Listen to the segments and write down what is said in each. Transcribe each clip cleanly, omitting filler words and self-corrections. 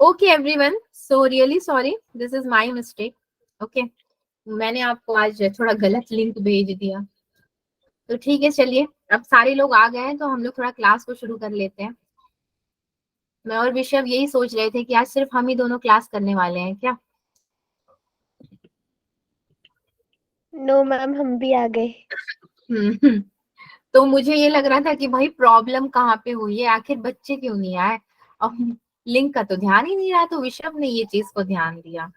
Okay everyone, so really sorry, this is my mistake. Okay, मैंने आपको आज थोड़ा गलत लिंक भेज दिया। तो ठीक है, चलिए अब सारे लोग आ गए हैं तो हम लोग थोड़ा क्लास को शुरू कर लेते हैं। मैं और विषय यही सोच रहे थे कि आज सिर्फ हम ही दोनों क्लास करने वाले हैं क्या। नो मैम, हम भी आ गए। हम्म। तो मुझे ये लग रहा था कि भाई प्रॉब्लम कहाँ पे हुई है, आखिर बच्चे क्यों नहीं आए। अब लिंक का तो ध्यान ही नहीं रहा, तो विषव ने ये चीज को ध्यान दिया।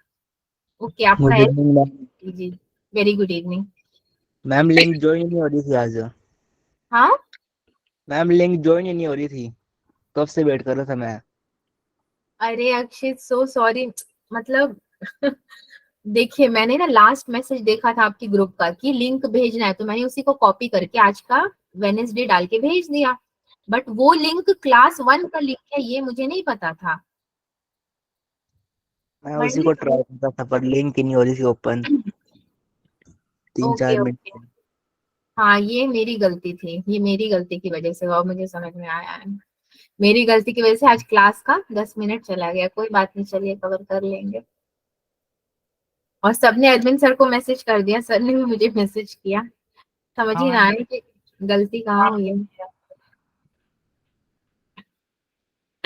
ओके, आपका गुड है इवनिंग मैम। जी। Very good evening. Ma'am link join नहीं हो रही थी आज। हाँ, मैम लिंक ज्वाइन ही नहीं हो रही थी, कब से वेट कर रहा था मैं। अरे अक्षित सो सॉरी, मतलब देखिए मैंने ना लास्ट मैसेज देखा था आपकी ग्रुप का कि लिंक भेजना है, तो मैंने उसी को कॉपी करके आज का वेनेसडे डाल के भेज दिया। बट वो लिंक क्लास 1 का लिंक है, ये मुझे नहीं पता था। मैं उसी मंडे। को ट्राई करता था पर लिंक ही नहीं हो रही थी ओपन। तीन ओके चार ओके, मिनट हाँ ये मेरी गलती थी, ये मेरी गलती की वजह से हुआ, मुझे समझ में आया है। मेरी गलती की वजह से आज क्लास का 10 मिनट चला गया, कोई बात नहीं, चलिए कवर कर लेंगे। और सबने एडमिन सर को मैसेज कर दिया, सर ने भी मुझे मैसेज किया। समझ ही ना आया कि गलती कहाँ हुई है।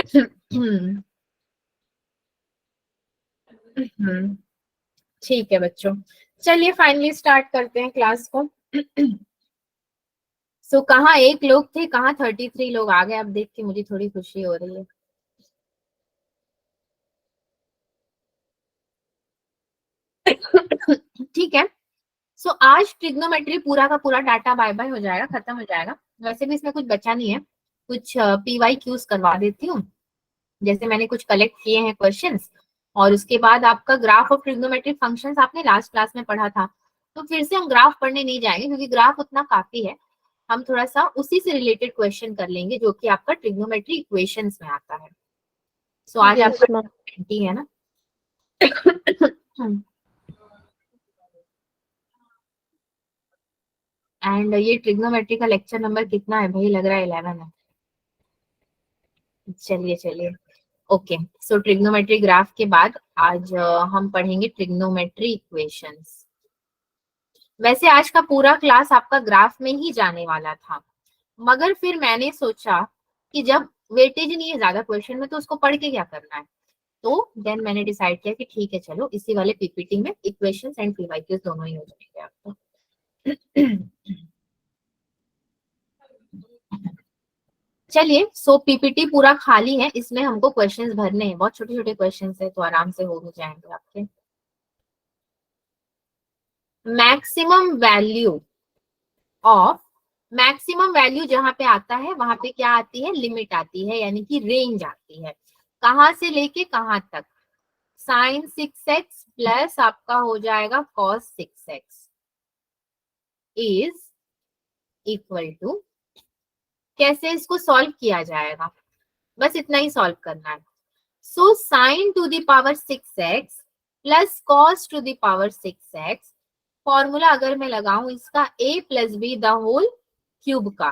हम्म, हम्म, ठीक है बच्चों, चलिए फाइनली स्टार्ट करते हैं क्लास को। सो कहाँ एक लोग थे, कहाँ 33 लोग आ गए, अब देख के मुझे थोड़ी खुशी हो रही है। ठीक है। सो आज ट्रिग्नोमेट्री पूरा का पूरा डाटा बाय बाय हो जाएगा, खत्म हो जाएगा। वैसे भी इसमें कुछ बचा नहीं है, कुछ पीवाई क्यूज करवा देती हूँ। जैसे मैंने कुछ कलेक्ट किए हैं क्वेश्चंस, और उसके बाद आपका ग्राफ ऑफ ट्रिग्नोमेट्रिक फंक्शंस आपने लास्ट क्लास में पढ़ा था, तो फिर से हम ग्राफ पढ़ने नहीं जाएंगे क्योंकि ग्राफ उतना काफी है। हम थोड़ा सा उसी से रिलेटेड क्वेश्चन कर लेंगे जो कि आपका ट्रिग्नोमेट्री इक्वेशंस में आता है। सो आज यस आपका मैम। 20 है ना। एंड ये ट्रिग्नोमेट्री का लेक्चर नंबर कितना है भाई, लग रहा है 11 है। चलिए चलिए, ओके। सो ट्रिग्नोमेट्री ग्राफ के बाद आज हम पढ़ेंगे ट्रिग्नोमेट्री इक्वेशंस। वैसे आज का पूरा क्लास आपका ग्राफ में ही जाने वाला था, मगर फिर मैंने सोचा कि जब वेटेज नहीं है ज्यादा क्वेश्चन में तो उसको पढ़ के क्या करना है। तो देन मैंने डिसाइड किया कि ठीक है चलो इसी वाले पीपीटी में इक्वेशंस एंड पीवाईक्यूज दोनों ही हो जाएंगे आपको। चलिए, सो पीपीटी पूरा खाली है, इसमें हमको क्वेश्चंस भरने हैं, बहुत छोटे छोटे क्वेश्चंस है तो आराम से हो भी जाएंगे आपके। Maximum value of, maximum value जहां पे आता है वहां पे क्या आती है, लिमिट आती है, यानी कि रेंज आती है। कहां से लेके कहां तक, साइन 6x प्लस आपका हो जाएगा cos 6x is equal to, कैसे इसको सॉल्व किया जाएगा, बस इतना ही सॉल्व करना है। So sine to the power 6x plus cos to the power 6x, formula अगर मैं लगाऊं इसका a plus b the whole cube का।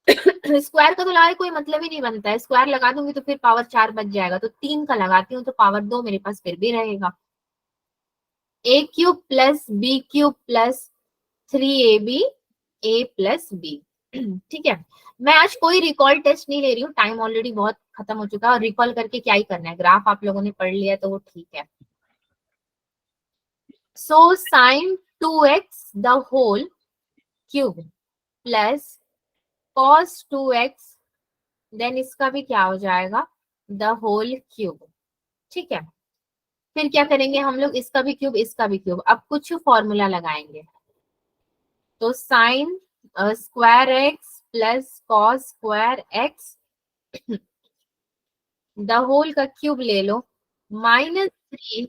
स्क्वायर का तो लगाए कोई मतलब ही नहीं बनता है, स्क्वायर लगा दूंगी तो फिर पावर 4 बच जाएगा, तो 3 का लगाती हूँ तो पावर 2 मेरे पास फिर भी रहेगा। a cube plus b cube plus 3ab a plus b. ठीक है, मैं आज कोई रिकॉल टेस्ट नहीं ले रही हूँ, टाइम ऑलरेडी बहुत खत्म हो चुका है, और रिकॉल करके क्या ही करना है, ग्राफ आप लोगों ने पढ़ लिया तो वो ठीक है। So sine 2x the whole cube plus cos 2x, then इसका भी क्या हो जाएगा, द होल क्यूब। ठीक है, फिर क्या करेंगे हम लोग, इसका भी क्यूब इसका भी क्यूब, अब कुछ फॉर्मूला लगाएंगे। तो sine square x plus cos square x the whole का क्यूब ले लो, -3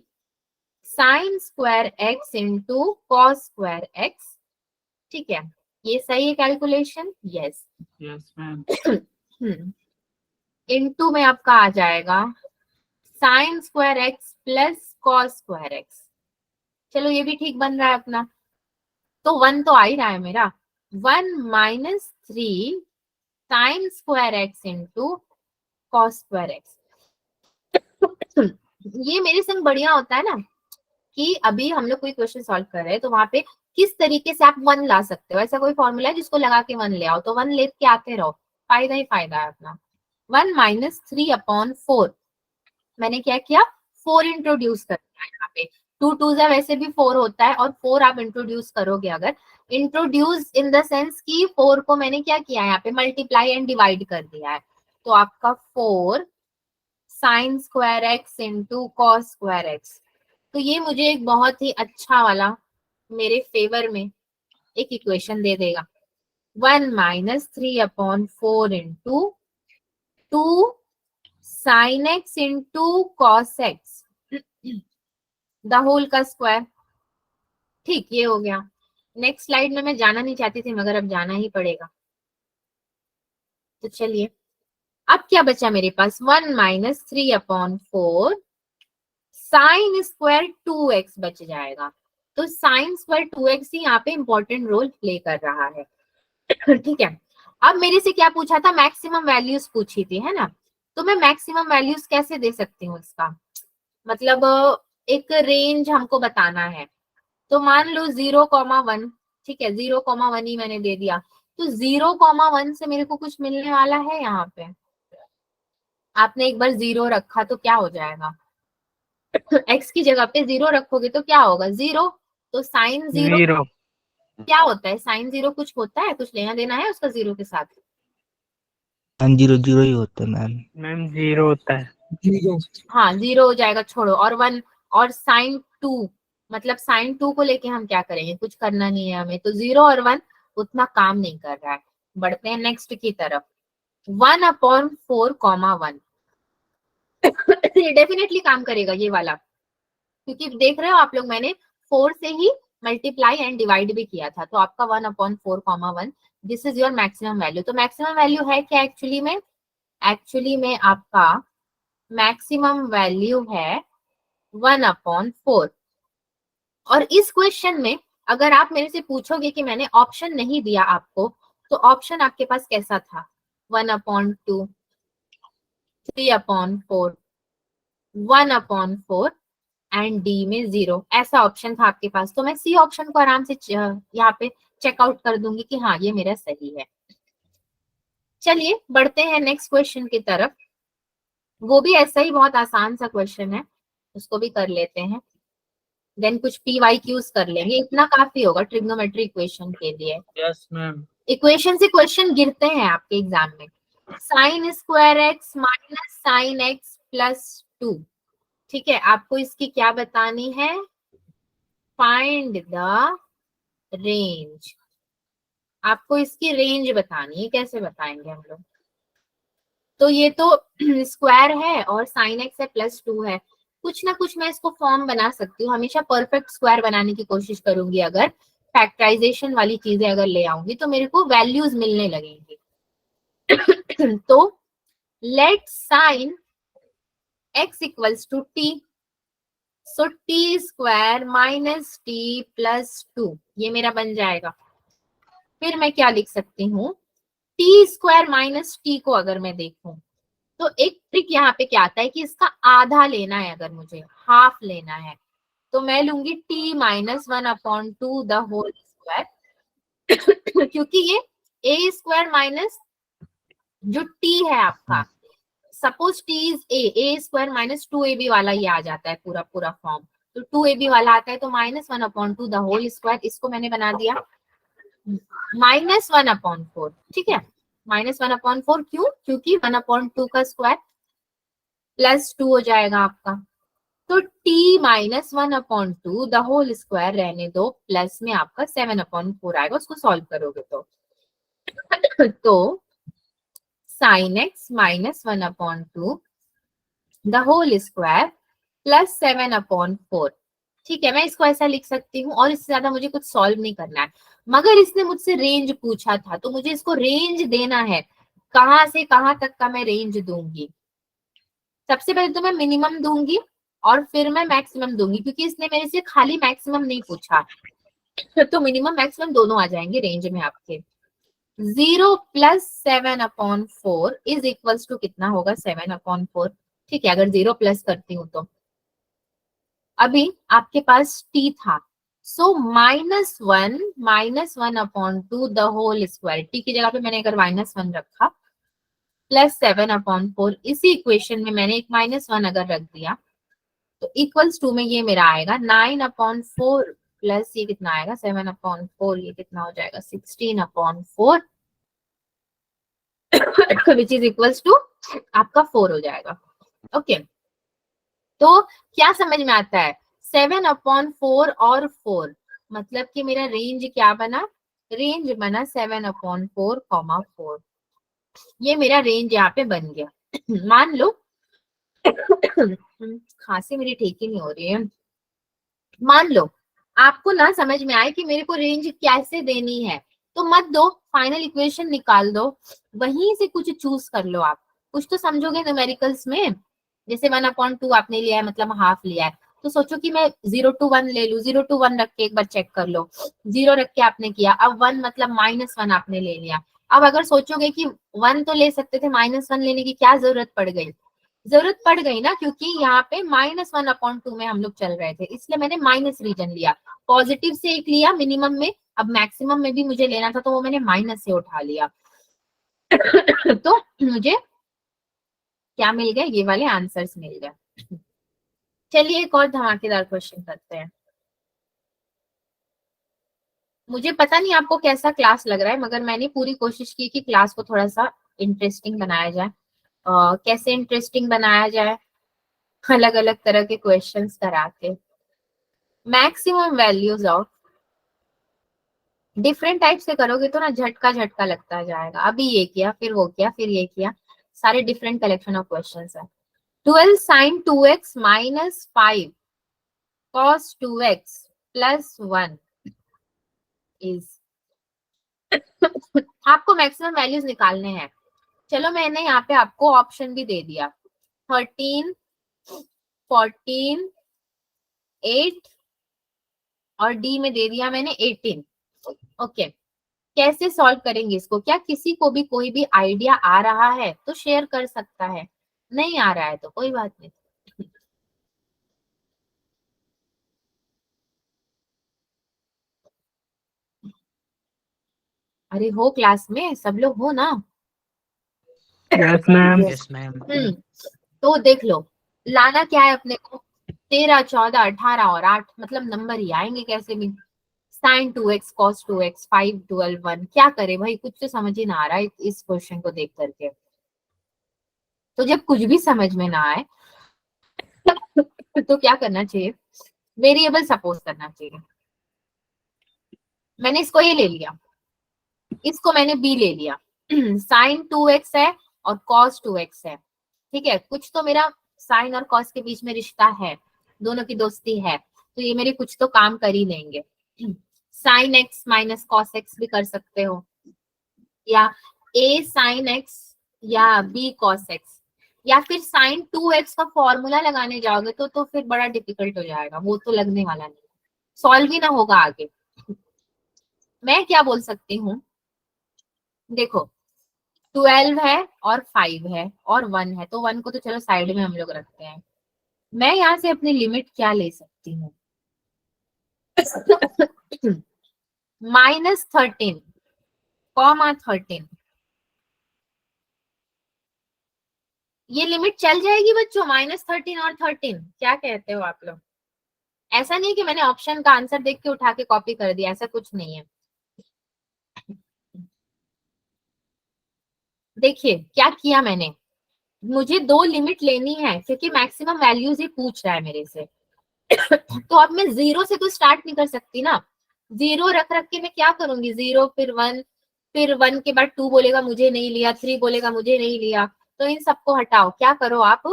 sine square x into cos square x. ठीक है, ये सही है calculation, yes yes ma'am. Into में आपका आ जाएगा sine square x plus cos square x. चलो ये भी ठीक बन रहा है अपना, तो 1 तो आ ही रहा है मेरा, 1 - 3 sine square x into cos square x. ये मेरे संग बढ़िया होता है ना कि अभी हम लोग कोई क्वेश्चन सॉल्व कर रहे हैं तो वहां पे किस तरीके से आप वन ला सकते हो, ऐसा कोई फॉर्मूला है जिसको लगा के वन ले आओ, तो वन लेके आते रहो, फायदा ही फायदा है अपना। 1 - 3/4, मैंने क्या किया, 4 इंट्रोड्यूस कर दिया यहाँ पे। 2 2 वैसे भी 4 होता है, और 4 आप इंट्रोड्यूस करोगे अगर, इंट्रोड्यूस इन द सेंस कि 4 को मैंने क्या किया है यहाँ पे, मल्टीप्लाई एंड डिवाइड कर दिया है। तो आपका 4 sin square x into cos square x. तो ये मुझे एक बहुत ही अच्छा वाला, मेरे फेवर में एक इक्वेशन दे देगा। 1 - 3/4 into 2 sin x into cos x the whole का स्क्वायर। ठीक, ये हो गया। नेक्स्ट स्लाइड में मैं जाना नहीं चाहती थी मगर अब जाना ही पड़ेगा। तो चलिए, अब क्या बचा मेरे पास, 1 - 3/4 साइन स्क्वायर 2x बच जाएगा। तो साइन स्क्वायर 2x ही यहाँ पे इंपॉर्टेंट रोल प्ले कर रहा है। ठीक है, अब मेरे से क्या पूछा था, मैक्सिमम वैल्यूज पूछी थी, है ना। तो मैं मैक्सिमम वैल्यूज कैसे दे सकती हूँ इसका, मतलब एक रेंज हमको बताना है। तो मान लो 0,1, ठीक है, 0,1 ही मैंने दे दिया। तो 0,1 से मेरे को कुछ मिलने वाला है यहाँ पे। आपने एक बार 0 रखा तो क्या हो जाएगा, x की जगह पे 0 रखोगे तो क्या होगा, 0। तो साइन 0 0 क्या होता है, साइन 0 कुछ होता है, कुछ लेना देना है उसका 0 के साथ। मैम 0 0 ही होता है मैम। मैम 0 होता है। हाँ 0 हो जाएगा, छोड़ो। और 1 और साइन 2, मतलब साइन 2 को लेके हम क्या करेंगे, कुछ करना नहीं है हमें। तो 0 और 1 उतना काम नहीं कर रहा है। बढ़ते हैं नेक्स्ट की तरफ। 1/4,1 ये डेफिनेटली काम करेगा ये वाला, क्योंकि देख रहे हो आप लोग, मैंने 4 से ही मल्टीप्लाई एंड डिवाइड भी किया था। तो आपका 1/4,1 this is your maximum value. तो मैक्सिमम वैल्यू है क्या एक्चुअली में आपका मैक्सिमम वैल्यू है 1/4। और इस क्वेश्चन में अगर आप मेरे से पूछोगे कि मैंने ऑप्शन नहीं दिया आपको, तो ऑप्शन आपके पास कैसा था, 1/2, 3/4, 1/4 एंड डी में 0, ऐसा ऑप्शन था आपके पास। तो मैं सी ऑप्शन को आराम से यहाँ पे चेकआउट कर दूंगी कि हाँ ये मेरा सही है। चलिए बढ़ते हैं नेक्स्ट क्वेश्चन की तरफ। वो भी ऐसा ही बहुत आसान सा क्वेश्चन है, उसको भी कर लेते हैं। देन कुछ PYQs कर लेंगे, इतना काफी होगा ट्रिग्नोमेट्री इक्वेशन के लिए। Yes ma'am. इक्वेशन से क्वेश्चन गिरते हैं आपके एग्जाम में। Sign square x minus sine x plus 2, ठीक है, आपको इसकी क्या बतानी है, फाइंड द रेंज। आपको इसकी रेंज बतानी है, कैसे बताएंगे हम लोग। तो ये तो स्क्वायर है और साइन एक्स है प्लस 2 है, कुछ ना कुछ मैं इसको फॉर्म बना सकती हूँ। हमेशा परफेक्ट स्क्वायर बनाने की कोशिश करूंगी। अगर फैक्टराइजेशन वाली चीजें अगर ले आऊंगी तो मेरे को वैल्यूज मिलने लगेंगी। तो let sine x equals to t, so t square minus t plus 2, ये मेरा बन जाएगा। फिर मैं क्या लिख सकती हूँ, टी स्क्वायर माइनस टी को अगर मैं देखूं तो एक ट्रिक यहाँ पे क्या आता है कि इसका आधा लेना है, अगर मुझे हाफ लेना है तो मैं लूंगी t - 1/2 द होल स्क्वायर, क्योंकि ये a स्क्वायर माइनस जो t है आपका, suppose t is a square minus 2ab वाला ये आ जाता है पूरा पूरा फॉर्म। तो 2ab वाला आता है तो -1/2 द होल स्क्वायर, इसको मैंने बना दिया -1/4, ठीक है, -1/4 क्यों, क्योंकि 1/2 का स्क्वायर प्लस 2 हो जाएगा आपका। तो t - 1/2 द होल स्क्वायर रहने दो, प्लस में आपका 7/4 आएगा, उसको सॉल्व करोगे तो sin x - 1/2 the whole square plus 7/4, ठीक है, मैं इसको ऐसा लिख सकती हूँ। और इससे ज्यादा मुझे कुछ सॉल्व नहीं करना है। मगर इसने मुझसे रेंज पूछा था तो मुझे इसको रेंज देना है, कहां से कहां तक का मैं रेंज दूंगी। सबसे पहले तो मैं मिनिमम दूंगी और फिर मैं मैक्सिमम दूंगी, क्योंकि इसने मेरे से खाली मैक्सिमम नहीं पूछा, तो मिनिमम मैक्सिमम दोनों आ जाएंगे रेंज में आपके। 0 + 7/4 इज इक्वल्स टू कितना होगा, 7/4। ठीक है, अगर 0 प्लस करती हूँ तो अभी आपके पास t था, so -1 upon 2 the whole square, t की जगह पे मैंने अगर -1 रखा, प्लस 7/4, इसी इक्वेशन में मैंने एक -1 अगर रख दिया तो इक्वल्स टू में ये मेरा आएगा 9/4 प्लस ये कितना आएगा 7/4, ये कितना हो जाएगा 16/4 विच इज इक्वल्स टू आपका 4 हो जाएगा। ओके, तो क्या समझ में आता है, 7/4 और 4 मतलब कि मेरा रेंज क्या बना, रेंज बना 7/4, 4, ये मेरा रेंज यहाँ पे बन गया। मान लो खांसी मेरी ठीक ही नहीं हो रही है, मान लो आपको ना समझ में आए कि मेरे को रेंज कैसे देनी है, तो मत दो, फाइनल इक्वेशन निकाल दो, वहीं से कुछ चूज कर लो। आप कुछ तो समझोगे न्यूमेरिकल्स में, जैसे 1/2 आपने लिया है मतलब हाफ लिया है, तो सोचो कि मैं 0 to 1 ले लू, 0 to 1 रख के एक बार चेक कर लो, 0 रख के आपने किया, अब 1 मतलब -1 आपने ले लिया। अब अगर सोचोगे कि 1 तो ले सकते थे, -1 लेने की क्या जरूरत पड़ गई, जरूरत पड़ गई ना, क्योंकि यहाँ पे -1/2 में हम लोग चल रहे थे, इसलिए मैंने माइनस रीजन लिया, पॉजिटिव से एक लिया मिनिमम में, अब मैक्सिमम में भी मुझे लेना था तो वो मैंने माइनस से उठा लिया। तो मुझे क्या मिल गया, ये वाले आंसर्स मिल गए। चलिए एक और धमाकेदार क्वेश्चन करते हैं। मुझे पता नहीं आपको कैसा क्लास लग रहा है, मगर मैंने पूरी कोशिश की कि क्लास को थोड़ा सा इंटरेस्टिंग बनाया जाए। कैसे इंटरेस्टिंग बनाया जाए, अलग अलग तरह के क्वेश्चंस करा के maximum values of different type से करोगे तो ना झटका झटका लगता जाएगा। अभी ये किया, फिर वो किया, फिर ये किया, सारे डिफरेंट कलेक्शन ऑफ क्वेश्चंस है। 12 sin 2x minus 5 cos 2x plus 1 is आपको मैक्सिमम वैल्यूज निकालने हैं। चलो मैंने यहाँ पे आपको ऑप्शन भी दे दिया, 13, 14, 8 और डी में दे दिया मैंने 18। ओके, कैसे सॉल्व करेंगे इसको, क्या किसी को भी कोई भी आइडिया आ रहा है तो शेयर कर सकता है, नहीं आ रहा है तो कोई बात नहीं। अरे हो क्लास में सब लोग हो ना? Yes ma'am. Yes ma'am. तो देख लो, लाना क्या है अपने को, 13, 14, 18 और 8, मतलब नंबर ही आएंगे कैसे भी। sin 2x cos 2x 5, 12, 1, क्या करे भाई, कुछ तो समझ ही ना आ रहा है इस क्वेश्चन को देख करके। तो जब कुछ भी समझ में ना आए तो क्या करना चाहिए, वेरिएबल सपोज करना चाहिए। मैंने इसको ये ले लिया, इसको मैंने b ले लिया, sin 2x है और cos 2x है, ठीक है, कुछ तो मेरा sin और cos के बीच में रिश्ता है, दोनों की दोस्ती है, तो ये मेरे कुछ तो काम कर ही लेंगे। sin x minus cos x भी कर सकते हो, या a sin x या b cos x, या फिर sin 2x का फॉर्मूला लगाने जाओगे तो फिर बड़ा डिफिकल्ट हो जाएगा, वो तो लगने वाला नहीं, सॉल्व ही ना होगा आगे। मैं क्या बोल सकती हूँ, देखो 12 है और 5 है और 1 है, तो 1 को तो चलो साइड में हम लोग रखते हैं। मैं यहाँ से अपनी लिमिट क्या ले सकती हूँ, -13, 13, ये लिमिट चल जाएगी बच्चों, -13 और 13, क्या कहते हो आप लोग? ऐसा नहीं कि मैंने ऑप्शन का आंसर देख के उठा के कॉपी कर दिया, ऐसा कुछ नहीं है। देखिए क्या किया मैंने, मुझे 2 लिमिट लेनी है क्योंकि मैक्सिमम वैल्यूज ही पूछ रहा है मेरे से। तो अब मैं 0 से तो स्टार्ट नहीं कर सकती ना, 0 रख रख के मैं क्या करूंगी, 0 फिर 1, फिर 1 के बाद 2 बोलेगा मुझे नहीं लिया, 3 बोलेगा मुझे नहीं लिया, तो इन सबको हटाओ, क्या करो आप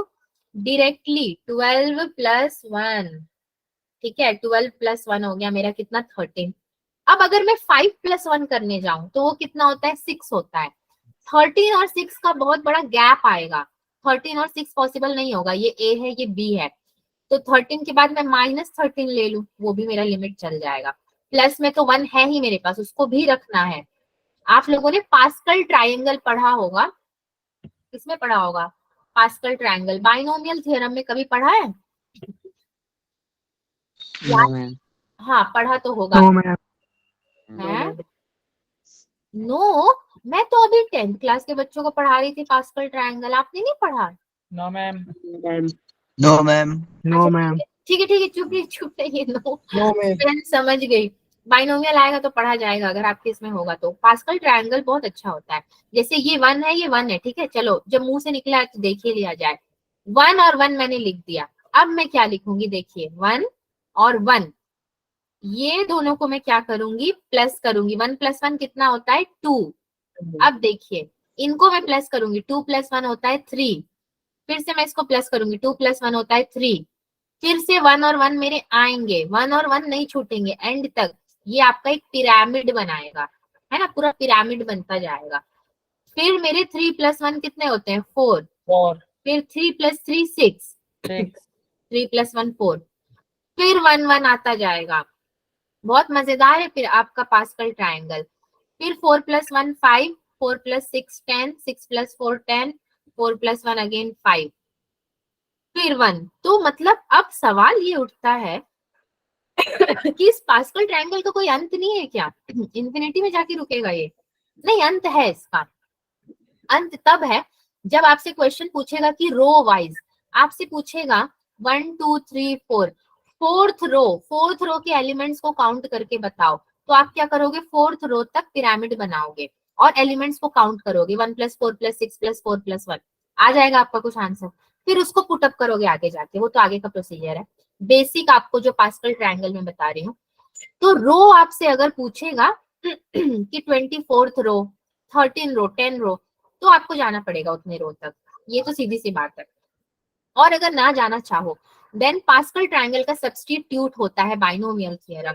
डायरेक्टली 12 + 1, ठीक है, 12 + 1 हो गया मेरा कितना 13। अब अगर मैं 5 + 1 करने जाऊं तो वो कितना होता है 6 होता है, 13 और 6 का बहुत बड़ा गैप आएगा, 13 और 6 पॉसिबल नहीं होगा, ये ए है ये बी है, तो 13 के बाद मैं -13 ले लूं, वो भी मेरा लिमिट चल जाएगा। प्लस में तो 1 है ही मेरे पास, उसको भी रखना है। आप लोगों ने पास्कल ट्रायंगल पढ़ा होगा, किसमें पढ़ा होगा, पास्कल ट्रायंगल बाइनोमियल थ्योरम में कभी पढ़ा है? No ma'am. हाँ पढ़ा तो होगा। No, ma'am. है नो, मैं तो अभी 10th क्लास के बच्चों को पढ़ा रही थी पास्कल ट्रायंगल, आपने नहीं पढ़ा? No, ma'am. No ma'am. No, अच्छा ma'am. ठीक है ठीक है, चुप रही चुप रही, नो No, ma'am. मैं समझ गई। बाइनोमियल आएगा तो पढ़ा जाएगा अगर आपके इसमें होगा तो। पास्कल ट्रायंगल बहुत अच्छा होता है। जैसे ये 1 है, ये 1 है, ठीक है, चलो जब मुंह से निकला है तो देख ही लिया जाए। 1 और 1 मैंने लिख दिया। अब मैं क्या लिखूंगी, देखिए 1 और 1, ये दोनों को मैं क्या करूंगी, प्लस करूंगी। 1 + 1 कितना होता है, 2। अब देखिए इनको मैं प्लस करूंगी, 2 + 1 होता है 3। फिर से मैं इसको प्लस करूंगी, 2 + 1 होता है 3। फिर से 1 और 1 मेरे आएंगे, 1 और 1 नहीं छूटेंगे एंड तक। ये आपका एक पिरामिड बनाएगा, है ना, पूरा पिरामिड बनता जाएगा। फिर मेरे 3 + 1 कितने होते हैं, 4। 4, फिर 3 + 3 6, 6, 3 + 1 4। फिर 1 1 आता जाएगा। बहुत मजेदार है फिर आपका पास्कल ट्रायंगल। फिर 4 + 1 5, 4 + 6 10, 6 + 4 10, 4 + 1 अगेन 5, फिर 1। तो मतलब अब सवाल ये उठता है कि इस पास्कल ट्रायंगल का कोई अंत नहीं है क्या? इंफिनिटी में जाके रुकेगा ये? नहीं, अंत है इसका। अंत तब है जब आपसे क्वेश्चन पूछेगा कि रो वाइज, आपसे पूछेगा 1 2 3 4, फोर्थ रो के एलिमेंट्स को काउंट करके बताओ, तो आप क्या करोगे, फोर्थ रो तक पिरामिड बनाओगे और एलिमेंट्स को काउंट करोगे, 1 + 4 + 6 + 4 + 1, आ जाएगा आपका कुछ आंसर। फिर उसको पुटअप करोगे आगे जाके, वो तो आगे का प्रोसीजर है। बेसिक आपको जो पास्कल ट्रायंगल में बता रही हूँ। तो रो आपसे अगर पूछेगा कि 24th रो, 13 रो, 10 रो, तो आपको जाना पड़ेगा उतने रो तक, ये तो सीधी सी बात है। और अगर ना जाना चाहो देन पास्कल ट्रायंगल का सब्स्टिट्यूट होता है बाइनोमियल थ्योरम,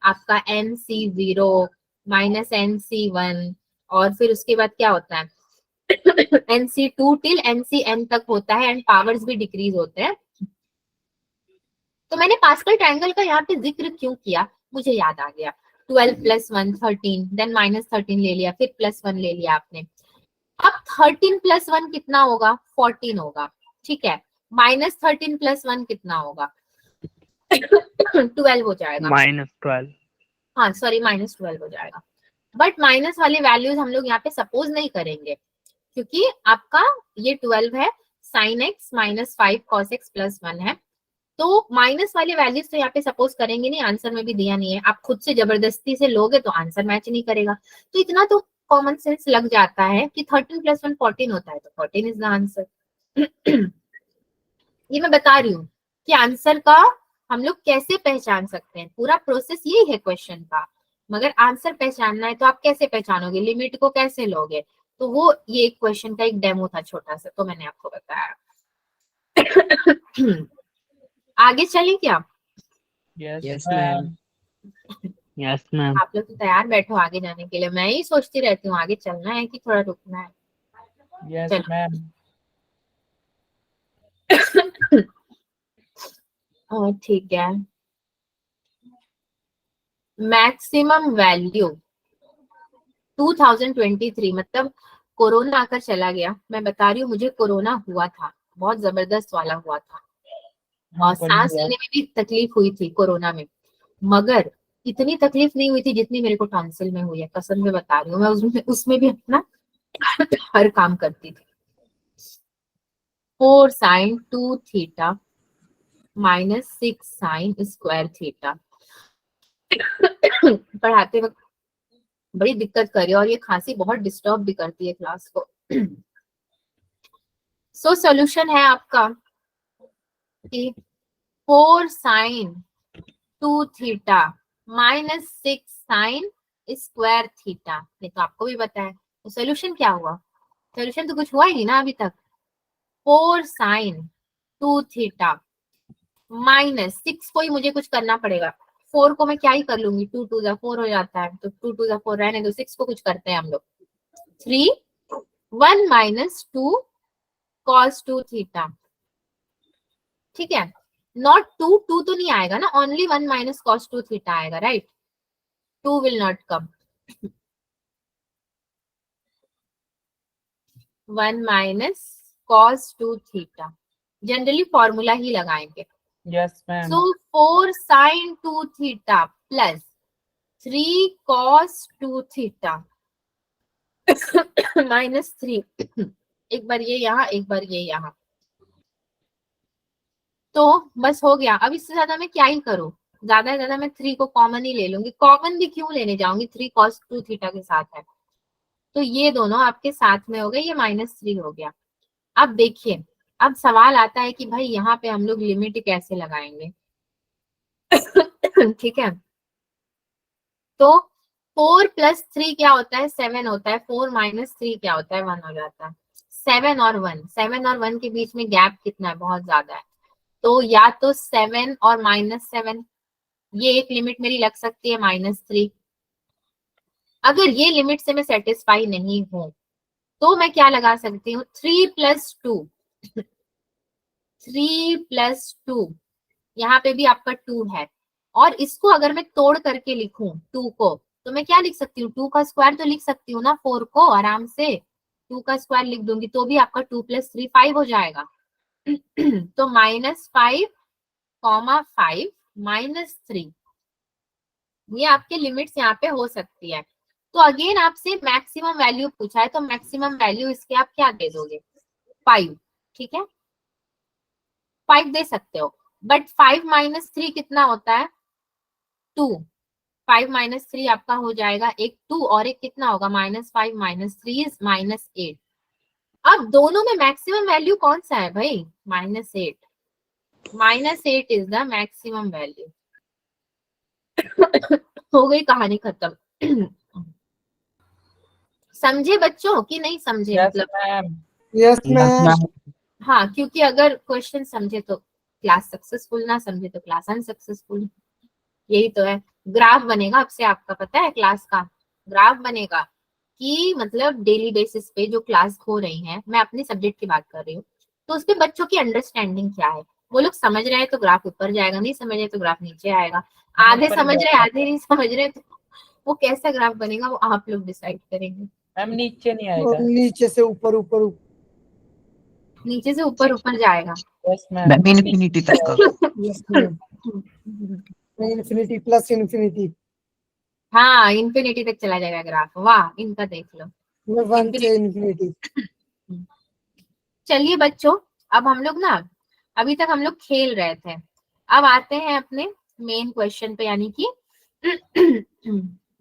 आपका NC0 - NC1, और फिर उसके बाद क्या होता है NC2 टिल NCn तक होता है एंड पावर्स भी डिक्रीज होते हैं। तो मैंने पास्कल ट्रायंगल का यहाँ पे जिक्र क्यों किया, मुझे याद आ गया। 12 + 1 13, देन -13 ले लिया, फिर +1 ले लिया आपने। अब 13 + 1 कितना होगा, 14 होगा, ठीक है। -13 + 1 कितना होगा 12 हो जाएगा। -12. हाँ सॉरी, -12 हो जाएगा। बट माइनस वाले वैल्यूज हम लोग यहाँ पे सपोज नहीं करेंगे, क्योंकि आपका ये 12 है, sin x -5 cos x + 1 है, तो माइनस वाले वैल्यूज तो यहाँ पे सपोज करेंगे नहीं, आंसर में भी दिया नहीं है। आप खुद से जबरदस्ती से लोगे तो आंसर मैच नहीं करेगा। तो इतना तो कॉमन सेंस लग जाता है कि 13 + 1 14 होता है, तो 14 इज द आंसर। ये मैं बता रही हूँ कि आंसर का हम लोग कैसे पहचान सकते हैं, पूरा प्रोसेस यही है क्वेश्चन का। मगर आंसर पहचानना है तो आप कैसे पहचानोगे, लिमिट को कैसे लोगे, तो वो ये क्वेश्चन का एक डेमो था छोटा सा, तो मैंने आपको बताया। आगे चले क्या? Yes, yes ma'am. Ma'am. Yes, ma'am. आप लोग तो तैयार बैठो आगे जाने के लिए, मैं ही सोचती रहती हूँ आगे चलना है कि थोड़ा रुकना है। Yes, चलो। ma'am. ठीक है, मैक्सिमम वैल्यू 2023, मतलब कोरोना आकर चला गया। मैं बता रही हूँ मुझे कोरोना हुआ था, बहुत जबरदस्त वाला हुआ था, हाँ, और सांस लेने में भी तकलीफ हुई थी कोरोना में। मगर इतनी तकलीफ नहीं हुई थी जितनी मेरे को टॉन्सिल में हुई है, कसम से बता रही हूँ। मैं उसमें भी अपना हर काम करती थी। 4 sin 2 theta -6 sin square theta पढ़ाते वक्त बड़ी दिक्कत कर रही है, और ये खांसी बहुत डिस्टर्ब भी करती है क्लास को। सो सॉल्यूशन है आपका कि 4 sin 2 theta -6 sin square theta, ये तो आपको भी पता है। तो सोल्यूशन क्या हुआ, सोल्यूशन तो कुछ हुआ ही नहीं ना अभी तक। 4 sin 2 थीटा -6 को ही मुझे कुछ करना पड़ेगा। 4 को मैं क्या ही कर लूंगी, 2 2 जा 4 हो जाता है, तो 2 2 जा 4 रहने दो, 6 को कुछ करते हैं हम लोग। 3 1 - 2 cos 2 थीटा, ठीक है। नॉट 2 2 तो नहीं आएगा ना, ओनली 1 - cos 2 थीटा आएगा, right. 2 will not come. 1 - cos 2 theta, generally formula ही लगाएंगे। Yes, ma'am. So 4 sin 2 theta plus 3 cos 2 theta minus 3, एक बार ये यहाँ, एक बार ये यहाँ, तो बस हो गया। अब इससे ज्यादा मैं क्या ही करूं, ज्यादा से ज्यादा मैं 3 को कॉमन ही ले लूंगी। कॉमन भी क्यों लेने जाऊंगी, 3 cos 2 थीटा के साथ है, तो ये दोनों आपके साथ में हो गए, ये -3 हो गया। अब देखिए, अब सवाल आता है कि भाई यहाँ पे हम लोग लिमिट कैसे लगाएंगे। ठीक है, तो 4 + 3 क्या होता है, 7 होता है। 4 - 3 क्या होता है, 1 हो जाता है। 7 और 1, 7 और 1 के बीच में गैप कितना है, बहुत ज्यादा है। तो या तो 7 और -7, ये एक लिमिट मेरी लग सकती है -3। अगर ये लिमिट से मैं सेटिस्फाई नहीं हूं तो मैं क्या लगा सकती हूँ, 3 + 2, 3 + 2, यहाँ पे भी आपका 2 है। और इसको अगर मैं तोड़ करके लिखूं 2 को, तो मैं क्या लिख सकती हूँ, 2 का स्क्वायर तो लिख सकती हूँ ना, 4 को आराम से 2 का स्क्वायर लिख दूंगी तो भी आपका 2 + 3 5 हो जाएगा। तो -5, 5 -3, ये आपके लिमिट्स यहाँ पे हो सकती है। तो अगेन आपसे मैक्सिमम वैल्यू पूछा है, तो मैक्सिमम वैल्यू इसके आप क्या दे दोगे, 5। ठीक है, 5 दे सकते हो, बट 5 - 3 कितना होता है, 2। 5 - 3 आपका हो जाएगा एक 2, और एक कितना होगा, -5 - 3 इज -8। अब दोनों में मैक्सिमम वैल्यू कौन सा है भाई, -8। -8 इज द मैक्सिमम वैल्यू। हो गई कहानी खत्म। समझे बच्चों कि नहीं समझे, Yes, मतलब ma'am. Yes, Yes, ma'am. ma'am. हाँ, क्योंकि अगर क्वेश्चन समझे तो क्लास सक्सेसफुल, ना समझे तो क्लास अनसक्सेसफुल, यही तो है। ग्राफ बनेगा, अब से आपका पता है क्लास का ग्राफ बनेगा कि मतलब डेली बेसिस पे जो क्लास हो रही है, मैं अपने सब्जेक्ट की बात कर रही हूँ, तो उस पे बच्चों की अंडरस्टैंडिंग क्या है। वो लोग समझ रहे हैं तो ग्राफ ऊपर जाएगा, नहीं समझ रहे तो ग्राफ नीचे आएगा। आधे ऊपर समझ रहे जाएगा। आधे नहीं समझ रहे, तो वो कैसा ग्राफ बनेगा वो आप लोग डिसाइड करेंगे। मैम नीचे नहीं और आएगा। नीचे से ऊपर ऊपर ऊपर। नीचे से ऊपर ऊपर जाएगा। Yes, ma'am. मैम इन्फिनिटी तक का। Yes, ma'am. Infinity plus infinity, हाँ, इंफिनिटी तक चला जाएगा ग्राफ। वाह, इनका देख लो। 1 से इन्फिनिटी। चलिए बच्चों, अब हम लोग ना, अभी तक हम लोग खेल रहे थे, अब आते हैं अपने मेन क्वेश्चन पे, यानी कि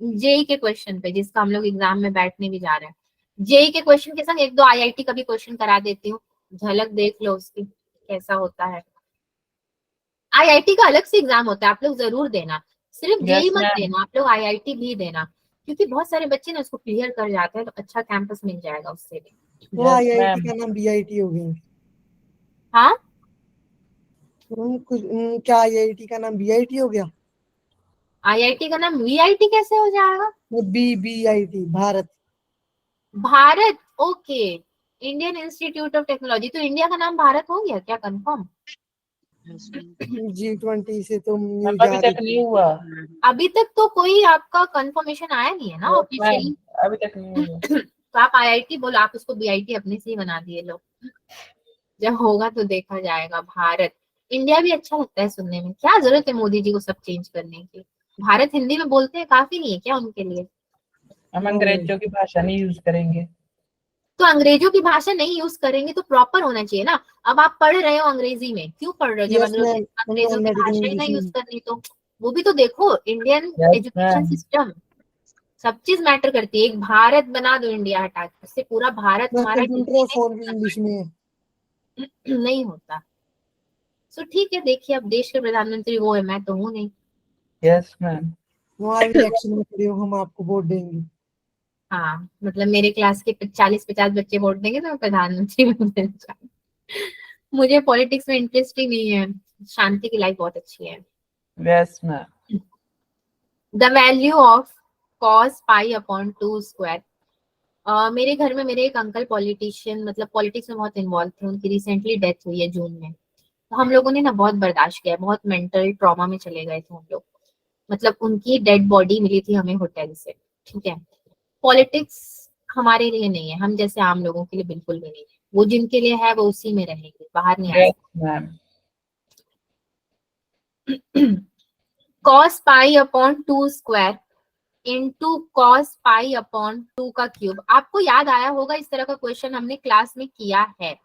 जेई के क्वेश्चन पे, जिसका हम लोग एग्जाम में बैठने भी जा रहे हैं। जेई के क्वेश्चन के संग 1-2 आईआईटी का भी क्वेश्चन करा देती हूँ, झलक देख लो उसकी कैसा होता है। आईआईटी का अलग से एग्जाम होता है, आप लोग जरूर देना, सिर्फ जेई Yes, मत ma'am. देना, आप लोग आईआईटी भी देना, क्योंकि बहुत सारे बच्चे ना उसको क्लियर कर जाते हैं, तो अच्छा कैंपस मिल जाएगा उससे भी। वो Yes, आईआईटी ma'am. का नाम बीआईटी हो गया। हाँ, क्या आईआईटी का नाम बीआईटी हो गया? आईआईटी का नाम वीआईटी कैसे हो जाएगा? BIT Bharat. Bharat, okay, Indian institute of technology. तो इंडिया का नाम भारत हो गया क्या कंफर्म? G20 से तो मैम न्यूज अभी आ तक रही नहीं हुआ। अभी तक तो कोई आपका कंफर्मेशन आया नहीं है ना Yes, ऑफिशियली। ma'am. अभी तक नहीं हुआ। तो आप आईआईटी बोलो, आप उसको बीआईटी अपने से ही बना दिए लोग, जब होगा तो देखा जाएगा। भारत, इंडिया भी अच्छा लगता है सुनने में, क्या जरूरत है मोदी जी को सब चेंज करने की। भारत हिंदी में बोलते हैं, काफी नहीं है क्या उनके लिए? हम अंग्रेजों की भाषा नहीं यूज करेंगे। तो अंग्रेजों की भाषा नहीं यूज करेंगे तो प्रॉपर होना चाहिए ना। अब आप पढ़ रहे हो अंग्रेजी में, क्यों पढ़ रहे हो जब यस मैम, अंग्रेजों की मेडिकल भाषा ही ना इंग्लिश यूज में। करनी, तो वो भी तो देखो, Indian Yes, education ma'am. System, सब चीज मैटर करती है। एक भारत बना दो इंडिया हटा के, उससे पूरा भारत मैं हमारा कंप्यूटर हिंदी और फोन भी इंग्लिश में है। में नहीं होता। सो ठीक है, देखिए अब देश के प्रधानमंत्री वो है, मैं तो हूँ नहीं। Yes, ma'am. वहाँ इलेक्शन में खड़े हो, हम आपको वोट देंगे। हाँ, मतलब मेरे क्लास के 40-50 बच्चे वोट देंगे तो मैं प्रधानमंत्री बन जाऊंगी। मुझे पॉलिटिक्स में इंटरेस्ट ही नहीं है, शांति की लाइफ बहुत अच्छी है। Yes, ma'am. The value of cos π/2 square. मेरे घर में मेरे एक अंकल पॉलिटिशियन, मतलब पॉलिटिक्स में बहुत इन्वॉल्व थे, उनकी रिसेंटली डेथ हुई है जून में। तो हम लोगों ने ना बहुत बर्दाश्त किया, बहुत मेंटल ट्रॉमा में चले गए थे हम लोग। मतलब उनकी डेड बॉडी मिली थी हमें होटल से, ठीक है। पॉलिटिक्स हमारे लिए नहीं है, हम जैसे आम लोगों के लिए बिल्कुल भी नहीं है। वो जिनके लिए है वो उसी में रहेंगे, बाहर नहीं आ Yes, ma'am. सकते। cos pi upon 2 square into cos pi upon 2 का क्यूब। आपको याद आया होगा, इस तरह का क्वेश्चन हमने क्लास में किया है।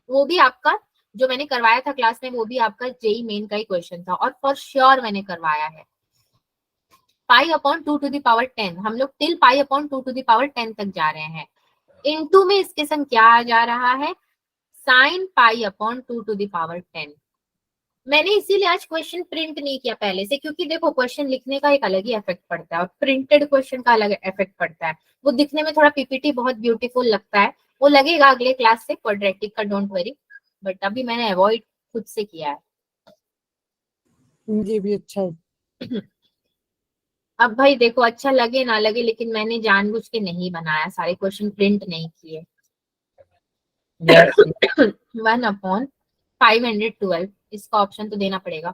वो भी आपका जो मैंने करवाया था क्लास में, वो भी आपका जेई मेन का ही क्वेश्चन था, और फॉर श्योर मैंने करवाया है। Pi upon 2 to the power 10, हम लोग till pi upon 2 to the power 10 तक जा रहे हैं। इनटू में इसके संग क्या आ जा रहा है, sine pi upon 2 to the power 10। मैंने इसीलिए आज क्वेश्चन प्रिंट नहीं किया पहले से, क्योंकि देखो क्वेश्चन लिखने का एक अलग ही इफेक्ट पड़ता है और प्रिंटेड क्वेश्चन का अलग इफेक्ट पड़ता है। वो दिखने में थोड़ा पीपीटी बहुत ब्यूटीफुल लगता है, वो लगेगा अगले क्लास से क्वाड्रेटिक का, डोंट वरी, बट अभी मैंने अवॉइड खुद से किया है। ये भी अच्छा है। अब भाई देखो, अच्छा लगे ना लगे, लेकिन मैंने जानबूझ के नहीं बनाया, सारे क्वेश्चन प्रिंट नहीं किए। Yes, 1/512, इसका ऑप्शन तो देना पड़ेगा।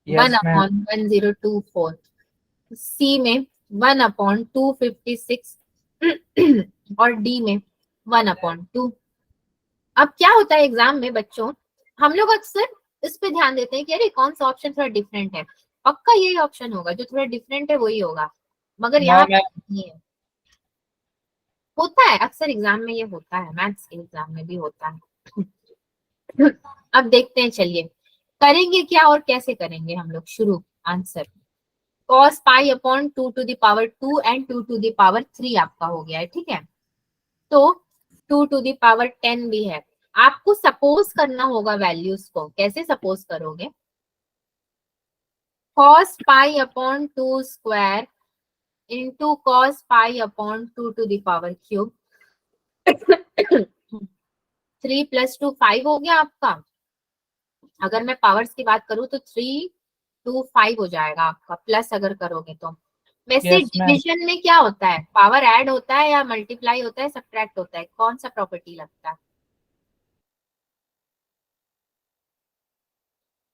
yes, ma'am. 1/1024, सी में 1/256 और डी में 1/2। अब क्या होता है एग्जाम में बच्चों, हम लोग अक्सर इस पे ध्यान देते हैं कि अरे कौन सा ऑप्शन थोड़ा डिफरेंट है, पक्का यही ऑप्शन होगा, जो थोड़ा डिफरेंट है वही होगा, मगर No, यहाँ पे ma'am. नहीं है। होता है अक्सर एग्जाम में, ये होता है, मैथ्स के एग्जाम में भी होता है। अब देखते हैं, चलिए करेंगे क्या और कैसे करेंगे हम लोग। शुरू answer, cos pi upon 2 to the power 2 and 2 to the power 3 आपका हो गया है, ठीक है। तो 2 टू द पावर 10 भी है। आपको सपोज करना होगा वैल्यूज को, कैसे सपोज करोगे, cos pi upon 2 square into cos pi upon 2 to the power cube. 3 + 2 5 हो गया आपका। अगर मैं पावर्स की बात करूं तो 3 2 5 हो जाएगा आपका, प्लस अगर करोगे तो। वैसे Yes, ma'am. डिवीजन में क्या होता है, पावर ऐड होता है या मल्टीप्लाई होता है, सब्ट्रैक्ट होता है, कौन सा प्रॉपर्टी लगता है?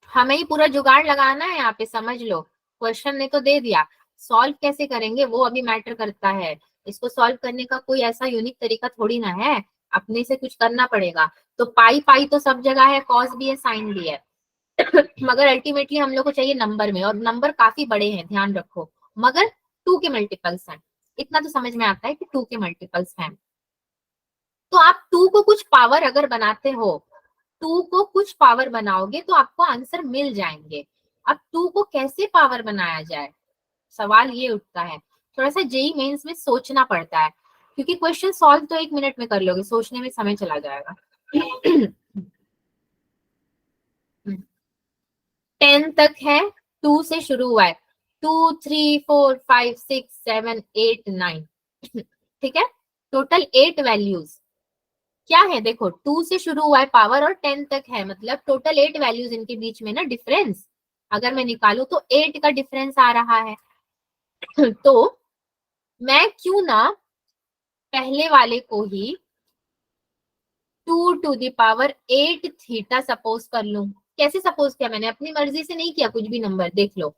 हमें ही पूरा जुगाड़ लगाना है यहाँ पे, समझ लो। क्वेश्चन ने तो दे दिया, सॉल्व कैसे करेंगे वो अभी मैटर करता है। इसको सॉल्व करने का कोई ऐसा यूनिक तरीका थोड़ी ना है, अपने से कुछ करना पड़ेगा। तो पाई पाई तो सब जगह है, कॉस भी है, साइन भी है। मगर अल्टीमेटली हम लोग को चाहिए नंबर में, और नंबर काफी बड़े हैं, ध्यान रखो, मगर 2 के मल्टीपल्स हैं। इतना तो समझ में आता है कि 2 के मल्टीपल्स हैं। तो आप 2 को कुछ पावर अगर बनाते हो, 2 को कुछ पावर बनाओगे तो आपको आंसर मिल जाएंगे। अब 2 को कैसे पावर बनाया जाए, सवाल ये उठता है। थोड़ा सा जेई मेंस में सोचना पड़ता है, क्योंकि क्वेश्चन सॉल्व तो 1 मिनट में कर लोगे, सोचने में समय चला जाएगा। 10 तक है, 2 से शुरू हुआ है, 2 3 4 5 6 7 8 9, ठीक है। टोटल 8 वैल्यूज क्या है, देखो 2 से शुरू हुआ है पावर और 10 तक है, मतलब टोटल 8 वैल्यूज, इनके बीच में ना डिफरेंस अगर मैं निकालू तो 8 का डिफरेंस आ रहा है। तो मैं क्यों ना पहले वाले को ही 2 to the power 8 theta suppose कर लूं। कैसे सपोज किया मैंने, अपनी मर्जी से नहीं किया, कुछ भी नंबर देख लो।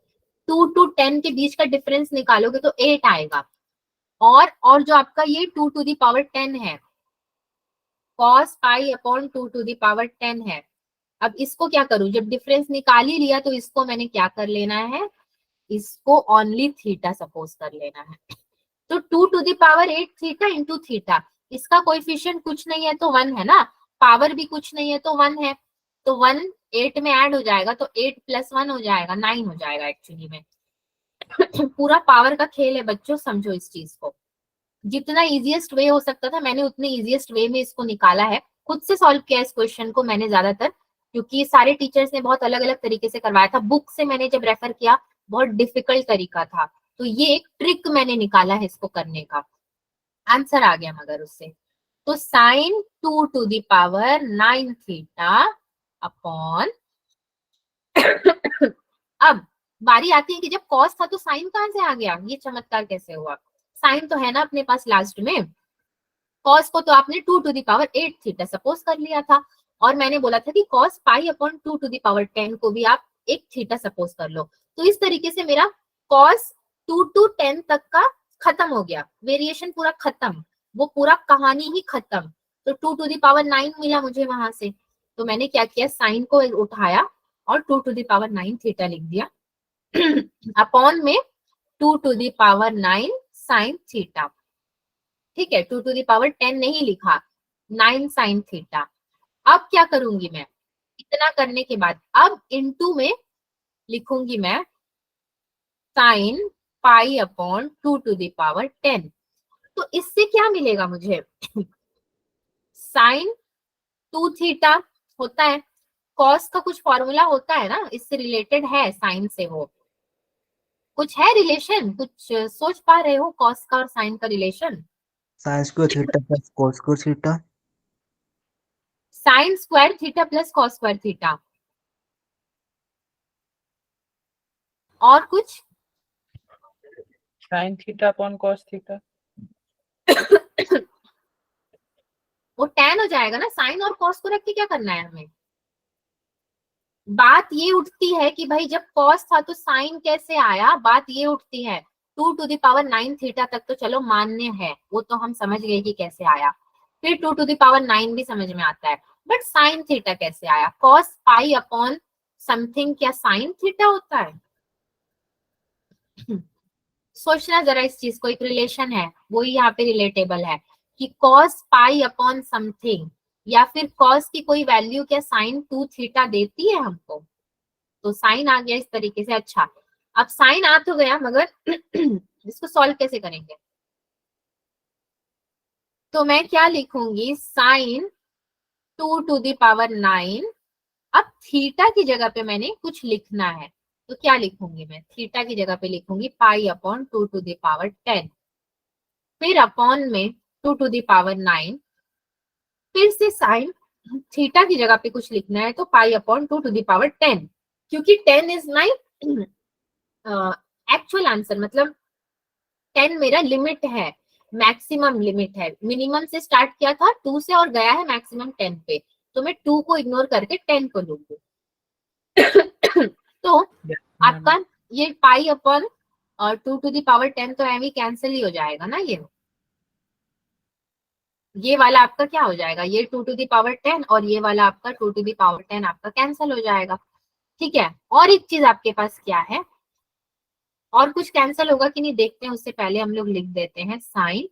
2 टू 10 के बीच का डिफरेंस निकालोगे तो 8 आएगा, और जो आपका ये 2 टू द पावर 10 है, cos pi upon 2 to the power 10 है। अब इसको क्या करूं, जब डिफरेंस निकाल ही लिया तो इसको मैंने क्या कर लेना है, इसको ओनली थीटा सपोज कर लेना है। तो 2 to the power 8 theta into theta, इसका कोएफिशिएंट कुछ नहीं है तो 1 है ना, पावर भी कुछ नहीं है तो 1 है, तो 1 8 में ऐड हो जाएगा, तो 8 + 1 हो जाएगा, 9 हो जाएगा एक्चुअली में। पूरा पावर का खेल है बच्चों, समझो इस चीज को। जितना इजीएस्ट वे हो सकता था मैंने उतने इजीएस्ट वे में इसको निकाला है, खुद से सॉल्व किया इस क्वेश्चन को मैंने ज्यादातर, क्योंकि सारे टीचर्स ने बहुत अलग अलग तरीके से करवाया था। बुक से मैंने जब रेफर किया बहुत डिफिकल्ट तरीका था, तो ये एक ट्रिक मैंने निकाला है इसको करने का, आंसर आ गया मगर उससे। तो sine 2 to the power 9 theta upon अब बारी आती है कि जब कॉस था तो साइन कहां से आ गया, ये चमत्कार कैसे हुआ, साइन तो है ना अपने पास लास्ट में, कॉस को तो आपने 2 to the power 8 theta suppose कर लिया था, और मैंने बोला था कि cos pi upon 2 to the power 10 को भी आप 1 थीटा सपोज कर लो। तो इस तरीके से मेरा कॉस 2 टू 10 तक का खत्म हो गया, वेरिएशन पूरा खत्म, वो पूरा कहानी ही खत्म। तो 2⁹ मिला मुझे वहां से, तो मैंने क्या किया, साइन को उठाया और 2⁹ थीटा लिख दिया अपॉन में 2⁹ साइन थीटा। ठीक है, 2⁻10 नहीं लिखा, 9 साइन थीटा। अब क्या करूंगी मैं, इतना करने के बाद अब इनटू में लिखूंगी मैं साइन पाई अपॉन 2⁻10। तो इससे क्या मिलेगा मुझे, साइन 2 थीटा होता है, कॉस का कुछ फॉर्मूला होता है ना, इससे रिलेटेड है साइन से, वो कुछ है रिलेशन, कुछ सोच पा रहे हो कॉस का और साइन का relation? Sine square theta plus cos square theta. Sine square theta plus cos square theta. और कुछ? Sine theta upon cos theta. वो tan हो जाएगा ना, साइन और कॉस को रख के क्या करना है हमें। बात ये उठती है कि भाई जब कॉस था तो साइन कैसे आया, बात ये उठती है। 2⁹ थीटा तक तो चलो मान्य है, वो तो हम समझ गए कि कैसे आया, फिर 2⁹ भी समझ में आता है, बट साइन थीटा कैसे आया। कॉस पाई अपॉन समथिंग क्या साइन थीटा होता है? सोचना जरा इस चीज को, एक रिलेशन है वो ही यहाँ पे रिलेटेबल है कि कॉस पाई अपॉन समथिंग, या फिर कॉस की कोई वैल्यू क्या साइन 2 थीटा देती है हमको, तो साइन आ गया इस तरीके से। अच्छा, अब साइन आ तो गया, मगर इसको सॉल्व कैसे करेंगे, तो मैं क्या लिखूंगी, साइन 2⁹9। अब थीटा की जगह पे मैंने कुछ लिखना है, तो क्या लिखूंगी मैं, थीटा की जगह पे लिखूंगी पाई अपॉन 2�10, फिर अपॉन में 2⁹9, फिर से साइन, थीटा की जगह पे कुछ लिखना है तो पाई अपॉन 2�10, क्योंकि 10 इज माई एक्चुअल आंसर, मतलब 10 मेरा लिमिट है, मैक्सिमम लिमिट है। मिनिमम से स्टार्ट किया था 2 से और गया है मैक्सिमम 10 पे, तो मैं 2 को इग्नोर करके 10 को लूंगी। तो आपका ये पाई अपॉन और 2�10 तो एवी कैंसिल ही हो जाएगा ना, ये वाला आपका क्या हो जाएगा, ये 2�10 और ये वाला आपका 2�10 आपका कैंसिल हो जाएगा। ठीक है, और एक चीज आपके पास क्या है, और कुछ कैंसिल होगा कि नहीं देखते हैं, उससे पहले हम लोग लिख देते हैं साइन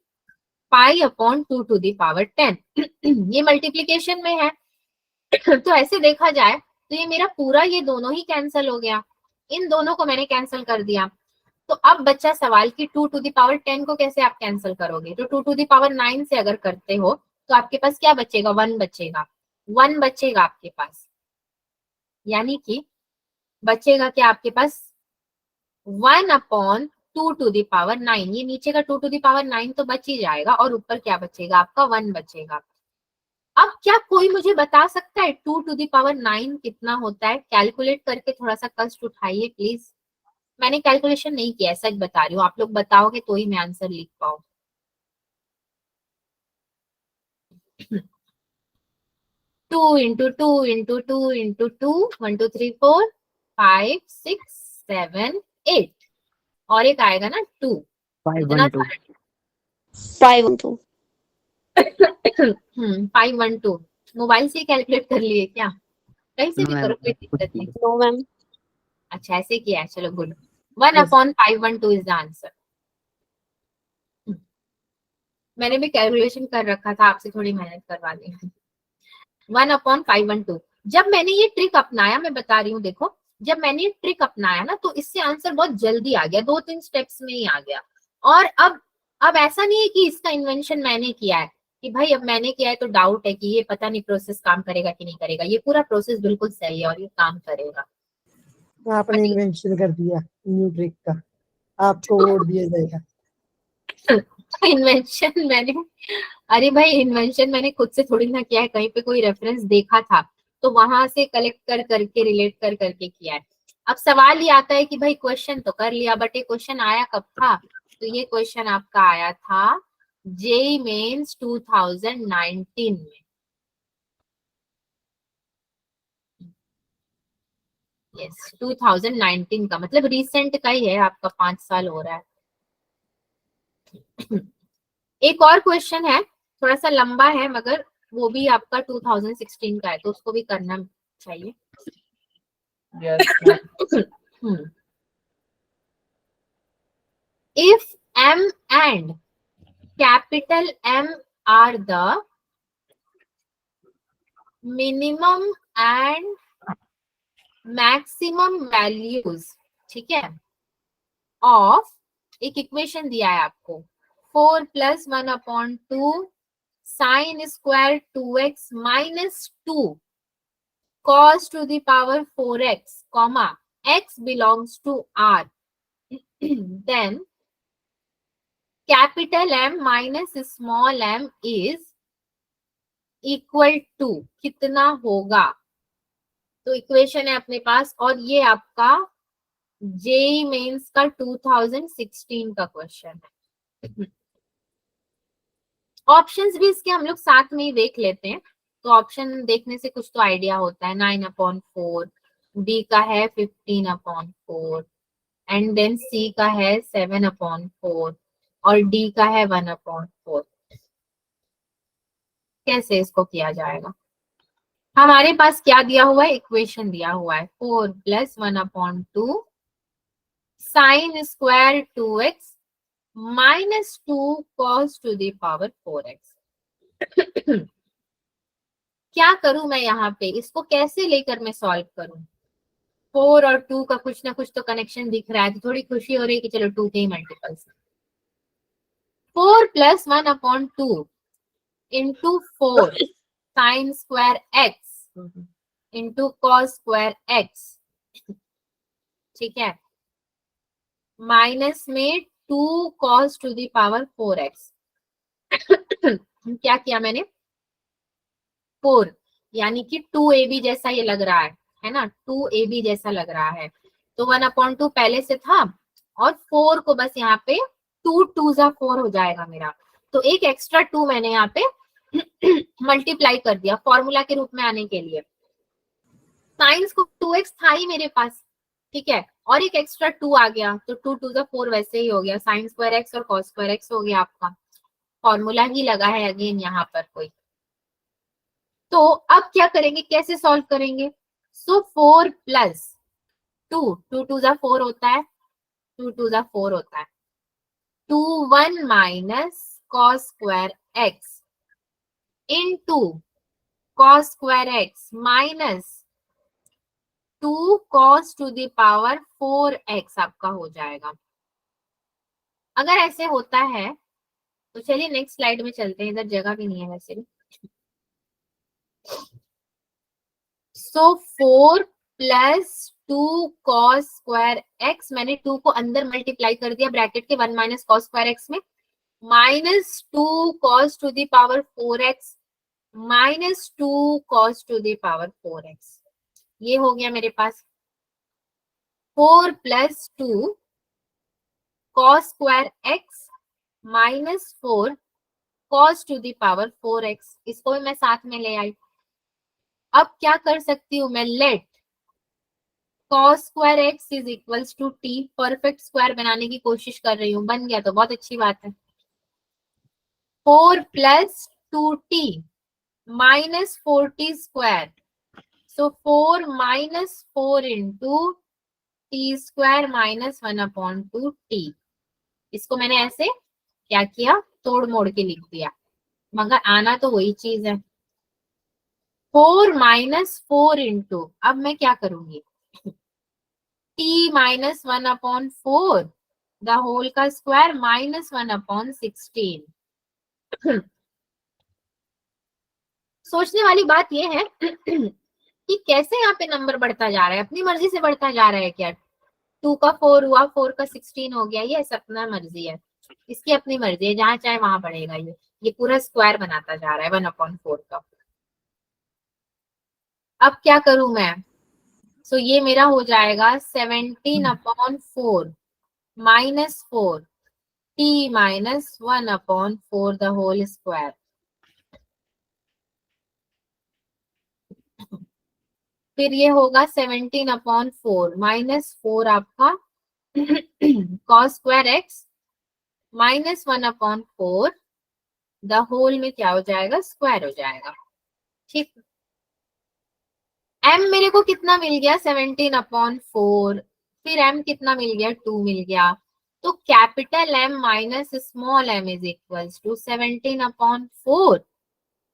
पाई अपॉन 2�10। ये मल्टीप्लीकेशन में है तो ऐसे देखा जाए तो ये मेरा पूरा ये दोनों ही कैंसिल हो गया, इन दोनों को मैंने कैंसिल कर दिया। तो अब बच्चा सवाल कि 2�10 को कैसे आप कैंसिल करोगे, तो 2�9 से अगर करते हो तो आपके पास क्या बचेगा, 1 बचेगा, 1 बचेगा आपके पास, यानी कि बचेगा क्या आपके पास 1 अपॉन 2�9। ये नीचे का 2�9 तो बच ही जाएगा, और ऊपर क्या बचेगा आपका 1 बचेगा। अब क्या कोई मुझे बता सकता है 2�9 कितना होता है, कैलकुलेट करके थोड़ा सा कष्ट उठाइए प्लीज। मैंने कैलकुलेशन नहीं किया है, सच बता रही हूँ, आप लोग बताओगे तो ही मैं आंसर लिख पाऊँ। 2 इंटू 2 इंटू 2 इंटू 2, 1 2 3 4 5 6 7 8, और एक आएगा ना 2, इतना 512 512 512। मोबाइल से कैलकुलेट कर लिए क्या, कहीं से भी मैम करो, कोई दिक्कत नहीं। नो मैम अच्छा ऐसे किया है, चलो good. 1 Yes. Upon 512 is the answer. मैंने भी कैलकुलेशन कर रखा था, आपसे थोड़ी मेहनत करवा दी। 1 अपॉन 512। जब मैंने ये ट्रिक अपनाया, मैं बता रही हूँ देखो, जब मैंने ये ट्रिक अपनाया ना तो इससे आंसर बहुत जल्दी आ गया, 2-3 स्टेप्स में ही आ गया। और अब ऐसा नहीं है कि इसका इन्वेंशन मैंने किया है, कि भाई अब मैंने किया है तो डाउट है कि ये पता नहीं प्रोसेस काम करेगा कि नहीं करेगा, ये पूरा प्रोसेस बिल्कुल सही है और ये काम करेगा। आपने इन्वेंशन कर दिया न्यू ट्रिक का, आपको वोट दिया जाएगा। इन्वेंशन मैंने, अरे भाई इन्वेंशन मैंने खुद से थोड़ी ना किया है, कहीं पे कोई रेफरेंस देखा था तो वहां से कलेक्ट कर करके रिलेट कर करके किया है। अब सवाल ये आता है कि भाई क्वेश्चन तो कर लिया, बट ये क्वेश्चन आया कब था, तो ये क्वेश्चन आपका आया था जेईई मेंस 2019 में। यस 2019 का मतलब रिसेंट का ही है, आपका 5 साल हो रहा है। एक और क्वेश्चन है, थोड़ा सा लंबा है मगर वो भी आपका 2016 का है तो उसको भी करना चाहिए। Yes, ma'am. If M and capital M are the minimum and maximum values, ठीक है, of एक इक्वेशन दिया है आपको 4 + 1/2 sin square 2x minus 2 cos to the power 4x, comma x belongs to R, then capital M minus small m is equal to कितना होगा। तो equation है अपने पास और ये आपका जेई मेंस का 2016 का क्वेश्चन है। ऑप्शंस भी इसके हम लोग साथ में ही देख लेते हैं, तो ऑप्शन देखने से कुछ तो आइडिया होता है। 9/4, बी का है 15/4 एंड देन सी का है 7/4 और डी का है 1/4। कैसे इसको किया जाएगा? हमारे पास क्या दिया हुआ है, इक्वेशन दिया हुआ है 4 + 1/2 sin square 2x minus 2 cos to the power 4x। क्या करूं मैं यहाँ पे, इसको कैसे लेकर मैं सॉल्व करूं? 4 और 2 का कुछ ना कुछ तो कनेक्शन दिख रहा है, तो थोड़ी खुशी हो रही है कि चलो 2 के ही multiples. 4 + 1/2 into 4 sin square x into cos square x, ठीक है, माइनस में 2 cos to the power 4x। क्या किया मैंने, 4 यानी कि 2ab जैसा ये लग रहा है ना, 2ab जैसा लग रहा है, तो 1/2 पहले से था और 4 को बस यहाँ पे 2 2 जा 4 हो जाएगा मेरा, तो एक एक्स्ट्रा 2 मैंने यहाँ पे मल्टीप्लाई कर दिया फॉर्मूला के रूप में आने के लिए। साइंस को 2x था ही मेरे पास, ठीक है, और एक एक्स्ट्रा 2 आ गया तो 2 2 जा 4 वैसे ही हो गया, साइन स्क्वायर एक्स और कॉस स्क्वायर एक्स हो गया आपका, फॉर्मूला ही लगा है अगेन यहाँ पर कोई। तो अब क्या करेंगे, कैसे सॉल्व करेंगे? सो 4 + 2 2 2 जा 4 होता है, 2 2 जा 4 होता है, 2 1 minus cos square x into cos square x minus 2 cos to the power 4x आपका हो जाएगा। अगर ऐसे होता है तो चलिए नेक्स्ट स्लाइड में चलते हैं, इधर जगह भी नहीं है वैसे भी। सो 4 + 2 cos स्क्वायर x, मैंने 2 को अंदर मल्टीप्लाई कर दिया ब्रैकेट के 1 माइनस cos स्क्वायर x में, minus 2 cos to the power 4x minus 2 cos to the power 4x, ये हो गया मेरे पास। 4 + 2 cos square x minus 4 cos to the power 4x, इसको भी मैं साथ में ले आई। अब क्या कर सकती हूँ मैं, let cos square x is equals to t, perfect square बनाने की कोशिश कर रही हूँ, बन गया तो बहुत अच्छी बात है। 4 + 2t माइनस 4t स्क्वायर, सो 4 - 4 into t square minus 1/2t, इसको मैंने ऐसे क्या किया, तोड़ मोड़ के लिख दिया, मगर आना तो वही चीज है। 4 - 4 into, अब मैं क्या करूंगी, t - 1/4 द होल का स्क्वायर माइनस 1/16। सोचने वाली बात यह है कि कैसे यहाँ पे नंबर बढ़ता जा रहा है, अपनी मर्जी से बढ़ता जा रहा है क्या? 2 का 4 हुआ, 4 का 16 हो गया, ये अपना मर्जी है, इसकी अपनी मर्जी है, जहां चाहे वहां बढ़ेगा ये पूरा स्क्वायर बनाता जा रहा है 1/4 का। अब क्या करूं मैं, सो ये मेरा हो जाएगा 17/4 minus 4 t - 1/4 the whole square, फिर ये होगा 17/4 माइनस 4 आपका cos square x -1/4 the whole में क्या हो जाएगा, स्क्वायर हो जाएगा। ठीक, m मेरे को कितना मिल गया, 17/4, फिर m कितना मिल गया, 2 मिल गया। तो capital M minus small m is equals to 17/4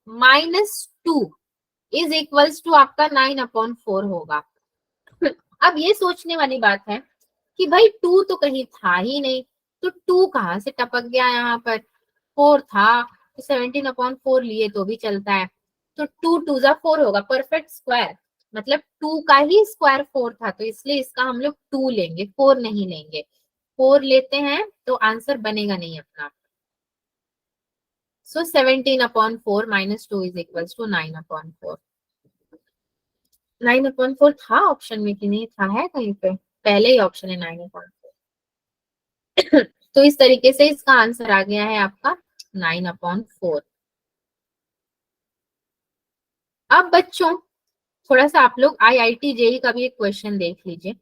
-2 is equals to आपका 9/4 होगा। अब ये सोचने वाली बात है कि भाई 2 तो कहीं था ही नहीं, तो 2 कहाँ से टपक गया, यहाँ पर 4 था, तो 17/4 लिए तो भी चलता है। तो 2 2 जा 4 होगा, परफेक्ट स्क्वायर, मतलब 2 का ही स्क्वायर 4 था, तो इसलिए इसका हम लोग 2 लेंगे, 4 नहीं लेंगे। 4 लेते हैं तो आंसर बनेगा नहीं अपना। सो 17/4 -2 इज इक्वल्स टू 9/4। 9/4 था ऑप्शन में कि नहीं था, है कहीं पे, पहले ही ऑप्शन है 9/4। तो इस तरीके से इसका आंसर आ गया है आपका 9/4। अब बच्चों थोड़ा सा आप लोग IIT जेई का भी एक क्वेश्चन देख लीजिए।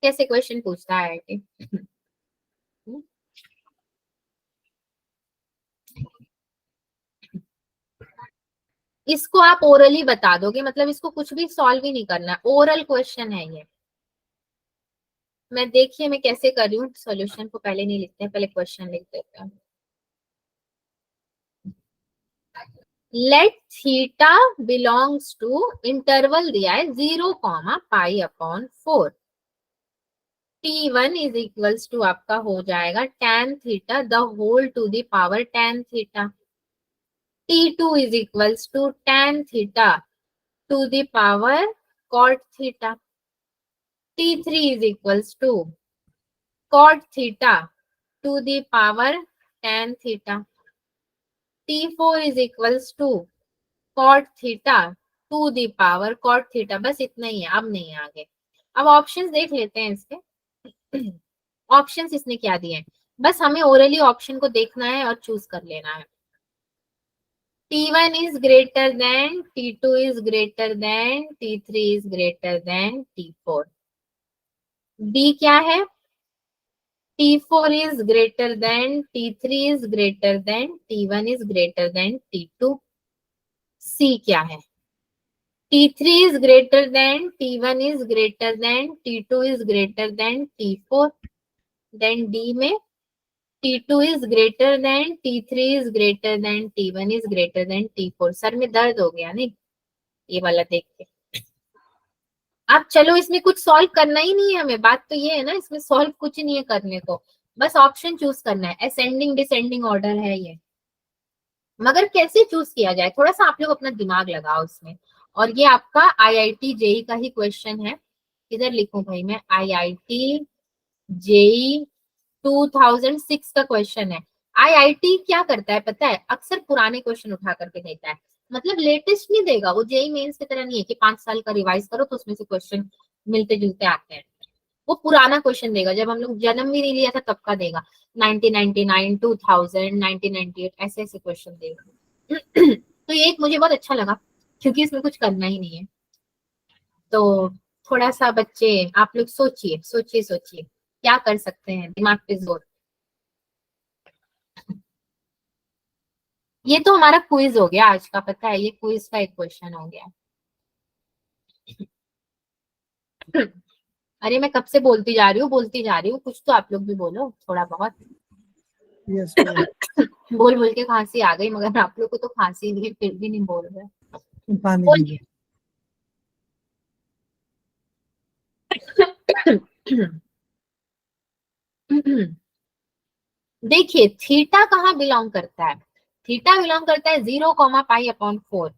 कैसे क्वेश्चन पूछता है IIT। इसको आप ओरली बता दोगे, मतलब इसको कुछ भी सॉल्व ही नहीं करना है, ओरल क्वेश्चन है ये। मैं देखिए मैं कैसे कर रही हूँ, सॉल्यूशन को पहले नहीं लिखते हैं, पहले क्वेश्चन लिख देते हैं। Let theta belongs to, interval दिया है 0,π/4। T1 इज इक्वल्स टू आपका हो जाएगा tan theta the whole to the power tan theta. T2 is equals to tan theta to the power cot theta. T3 is equals to cot theta to the power tan theta. T4 is equals to cot theta to the power cot theta। बस इतना ही है, अब नहीं है आगे। अब options देख लेते हैं इसके। ऑप्शंस इसने क्या दिए हैं, बस हमें ओरली ऑप्शन को देखना है और चूज कर लेना है। T1 is greater than, T2 is greater than, T3 is greater than T4। B क्या है, T4 is greater than, T3 is greater than, T1 is greater than T2। C क्या है, T3 is greater than, T1 is greater than, T2 is greater than T4। Then D में T2 is greater than, T3 is greater than, T1 is greater than T4। Sir में दर्द हो गया नहीं ये वाला देख के। अब चलो इसमें कुछ सॉल्व करना ही नहीं है हमें, बात तो ये है ना, इसमें सॉल्व कुछ नहीं है करने को, बस ऑप्शन चूज करना है। असेंडिंग डिसेंडिंग ऑर्डर है ये, मगर कैसे चूज किया जाए, थोड़ा सा आप लोग अपना दिमाग लगाओ इसमें। और ये आपका IIT जेई का ही क्वेश्चन है। इधर लिखूं भाई मैं, IIT जेई 2006 का क्वेश्चन है। IIT क्या करता है पता है, अक्सर पुराने क्वेश्चन उठा करके देता है, मतलब लेटेस्ट नहीं देगा। वो जेई मेंस की तरह नहीं है कि 5 साल का रिवाइज करो तो उसमें से क्वेश्चन मिलते जुलते आते हैं। वो पुराना क्वेश्चन देगा, जब हम लोग जन्म भी नहीं लिया था तब का देगा। 1999, 2000, 1998 ऐसे ऐसे क्वेश्चन देगा। तो ये एक मुझे बहुत अच्छा लगा क्योंकि इसमें कुछ करना ही नहीं है। तो थोड़ा सा बच्चे आप लोग सोचिए सोचिए सोचिए क्या कर सकते हैं, दिमाग पे जोर। ये तो हमारा क्विज हो गया आज का, पता है, ये क्विज का एक क्वेश्चन हो गया। अरे मैं कब से बोलती जा रही हूँ बोलती जा रही हूँ, कुछ तो आप लोग भी बोलो थोड़ा बहुत। यस बोल बोल के खांसी आ गई, मगर आप लोग को तो खांसी नहीं है फिर भी नहीं बोल रहे। पानी बोलिए। देखिए थीटा कहाँ बिलोंग करता है, थीटा बिलोंग करता है 0,π/4।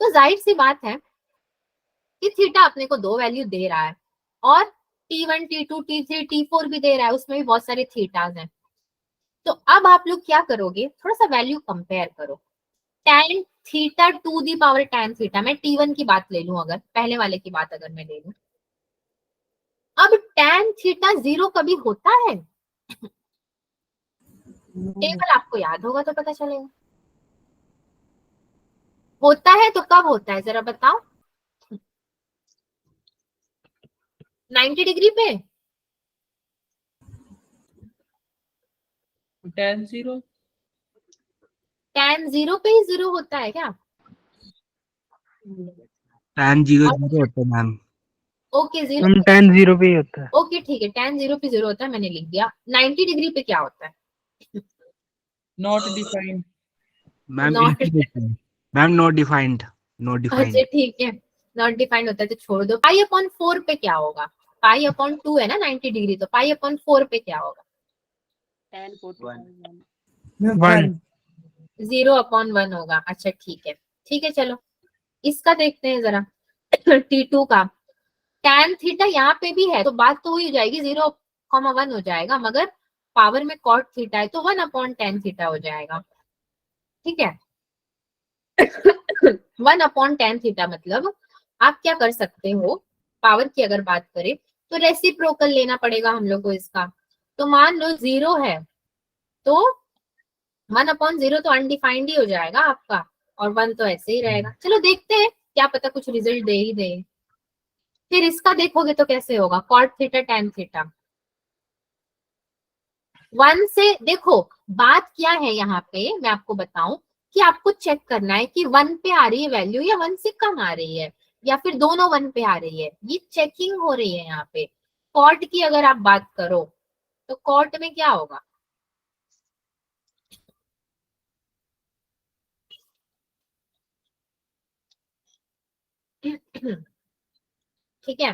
तो जाहिर सी बात है कि थीटा अपने को 2 वैल्यू दे रहा है, और T1 T2 T3 T4 भी दे रहा है, उसमें भी बहुत सारे थीटाज हैं। तो अब आप लोग क्या करोगे, थोड़ा सा वैल्यू कंपेयर करो। tan theta to the power tan theta, मैं T1 की बात ले लूं, अगर पहले वाले की बात अगर मैं ले लूं, अब tan थीटा 0 कभी होता है, टेबल आपको याद होगा तो पता चलेगा। होता है तो कब होता है जरा बताओ, 90 डिग्री पे, tan 0 tan 0 पे ही 0 होता है क्या? tan 0 और 0 होता है मैम। ओके 0, हम tan 0 पे ही होता है। ओके ठीक है, tan 0 पे 0 होता है, मैंने लिख दिया। 90 डिग्री पे क्या होता है? not defined ma'am not, ma'am not defined, not अच्छा डिफाइंड। ठीक है, नॉट डिफाइंड होता है तो छोड़ दो। पाई अपॉन 4 पे क्या होगा? पाई अपॉन 2 है ना 90 डिग्री, तो पाई अपॉन 4 पे क्या होगा? मैं 1 0 अपॉन 1 होगा। अच्छा ठीक है, ठीक है चलो इसका देखते हैं जरा। T2 का tan थीटा यहाँ पे भी है तो बात तो वही हो जाएगी, 0,1 हो जाएगा, मगर पावर में cot थीटा है तो 1 अपॉन tan थीटा हो जाएगा। ठीक है, 1 अपॉन tan थीटा मतलब आप क्या कर सकते हो, पावर की अगर बात करें तो रेसिप्रोकल लेना पड़ेगा हम लोग को इसका। तो मान लो 0 है तो 1 अपॉन 0 तो अनडिफाइंड ही हो जाएगा आपका, और 1 तो ऐसे ही रहेगा। चलो देखते हैं, क्या पता कुछ रिजल्ट दे ही दे। फिर इसका देखोगे तो कैसे होगा, कॉट थीटा tan थीटा। 1 से देखो, बात क्या है यहाँ पे मैं आपको बताऊं कि आपको चेक करना है कि 1 पे आ रही है वैल्यू या 1 से कम आ रही है, या फिर दोनों 1 पे आ रही है, ये चेकिंग हो रही है यहाँ पे। कॉट की अगर आप बात करो तो कॉट में क्या होगा, ठीक है,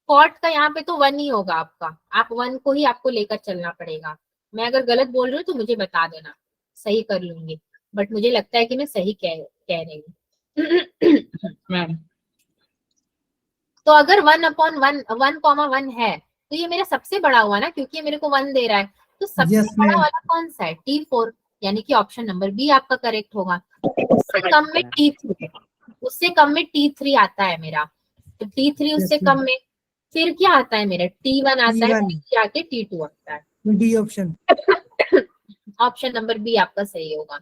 कॉट का यहाँ पे तो 1 ही होगा आपका, आप 1 को ही आपको लेकर चलना पड़ेगा। मैं अगर गलत बोल रही हूँ तो मुझे बता देना, सही कर लूंगी, बट मुझे लगता है कि मैं सही कह रही हूँ। मैम। तो अगर 1 अपॉन 1 है तो ये मेरा सबसे बड़ा हुआ ना, क्योंकि ये मेरे को 1 दे रहा है। तो सबसे यस बड़ा मैम। वाला कौन सा है, T4, यानी कि ऑप्शन नंबर बी आपका करेक्ट होगा। उससे कम में T3, उससे कम में T3 आता है मेरा, तो T3 उससे Yes, कम ma'am. में, फिर क्या आता है मेरा, T1 आता है, T1. T3 आके T2 आता है। D option. Option number B आपका सही होगा।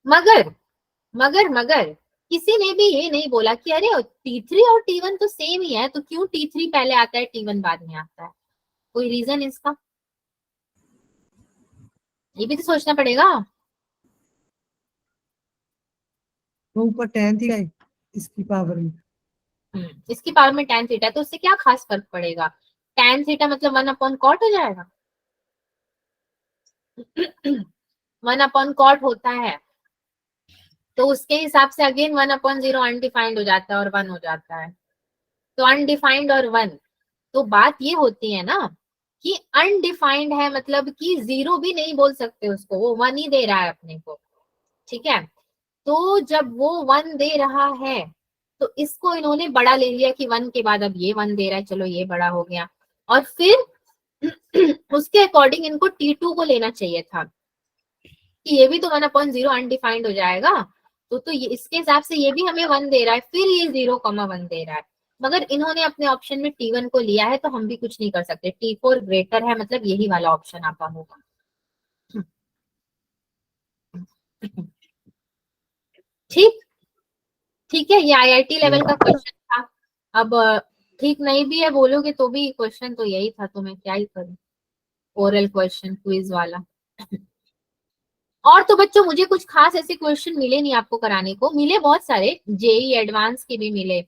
मगर मगर मगर किसी ने भी ये नहीं बोला कि अरे T3 और T1 तो सेम ही है, तो क्यों T3 पहले आता है T1 बाद में आता है? कोई रीजन इसका, ये भी तो सोचना पड़ेगा। वो ऊपर 10 थी गाइस, इसकी पावर में। इसकी पावर में tan थीटा, तो उससे क्या खास फर्क पड़ेगा? tan थीटा मतलब 1 अपॉन कॉट हो जाएगा। 1 अपॉन कॉट होता है तो उसके हिसाब से अगेन 1 अपॉन 0 अनडिफाइंड हो जाता है और 1 हो जाता है। तो अनडिफाइंड और 1, तो बात ये होती है ना कि अनडिफाइंड है मतलब कि 0 भी नहीं बोल सकते उसको, वो 1 ही दे रहा है अपने को। ठीक है, तो जब वो 1 दे रहा है तो इसको इन्होंने बड़ा ले लिया कि 1 के बाद अब ये 1 दे रहा है, चलो ये बड़ा हो गया। और फिर उसके अकॉर्डिंग इनको T2 को लेना चाहिए था कि ये भी तो 1 अपॉन 0 अनडिफाइंड हो जाएगा, तो ये इसके हिसाब से ये भी हमें 1 दे रहा है, फिर ये 0,1 दे रहा है। मगर इन्होंने अपने ऑप्शन में T1 को लिया है तो हम भी कुछ नहीं कर सकते। T4 ग्रेटर है मतलब यही वाला ऑप्शन आपका होगा। ठीक, ठीक है, ये IIT लेवल का क्वेश्चन था। अब ठीक नहीं भी है बोलोगे तो भी क्वेश्चन तो यही था, तो मैं क्या ही करूं, ओरल क्वेश्चन क्विज वाला। और तो बच्चों मुझे कुछ खास ऐसे क्वेश्चन मिले नहीं आपको कराने को, मिले बहुत सारे, जेई एडवांस के भी मिले,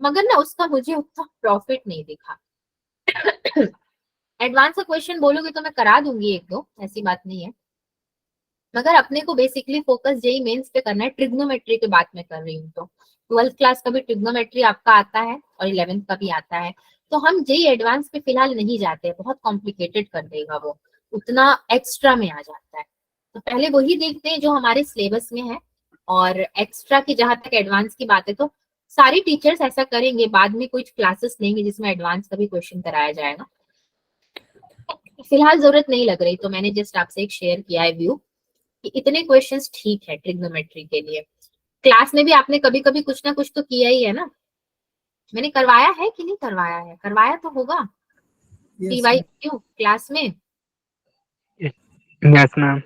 मगर ना उसका मुझे उतना प्रॉफिट नहीं दिखा। एडवांस का क्वेश्चन बोलोगे तो मैं करा दूंगी एक दो, ऐसी बात नहीं है, मगर अपने को बेसिकली फोकस जेई मेंस पे करना है। ट्रिग्नोमेट्री की बात मैं कर रही हूँ, तो 12th क्लास का भी ट्रिग्नोमेट्री आपका आता है और 11th का भी आता है, तो हम जेई एडवांस पे फिलहाल नहीं जाते, बहुत कॉम्प्लिकेटेड कर देगा वो, उतना एक्स्ट्रा में आ जाता है। तो पहले वही देखते हैं जो हमारे सिलेबस में है, और एक्स्ट्रा की जहां तक एडवांस की बात है तो सारी टीचर्स ऐसा करेंगे, बाद में कुछ क्लासेस लेंगे जिसमें एडवांस का भी क्वेश्चन कराया जाएगा। फिलहाल जरूरत नहीं लग रही, तो मैंने जस्ट आपसे एक शेयर किया है व्यू कि इतने क्वेश्चंस ठीक है ट्रिग्नोमेट्री के लिए। क्लास में भी आपने कभी कभी कुछ ना कुछ तो किया ही है ना, मैंने करवाया है कि नहीं करवाया है, करवाया तो होगा TYQ क्लास में, यस मैम।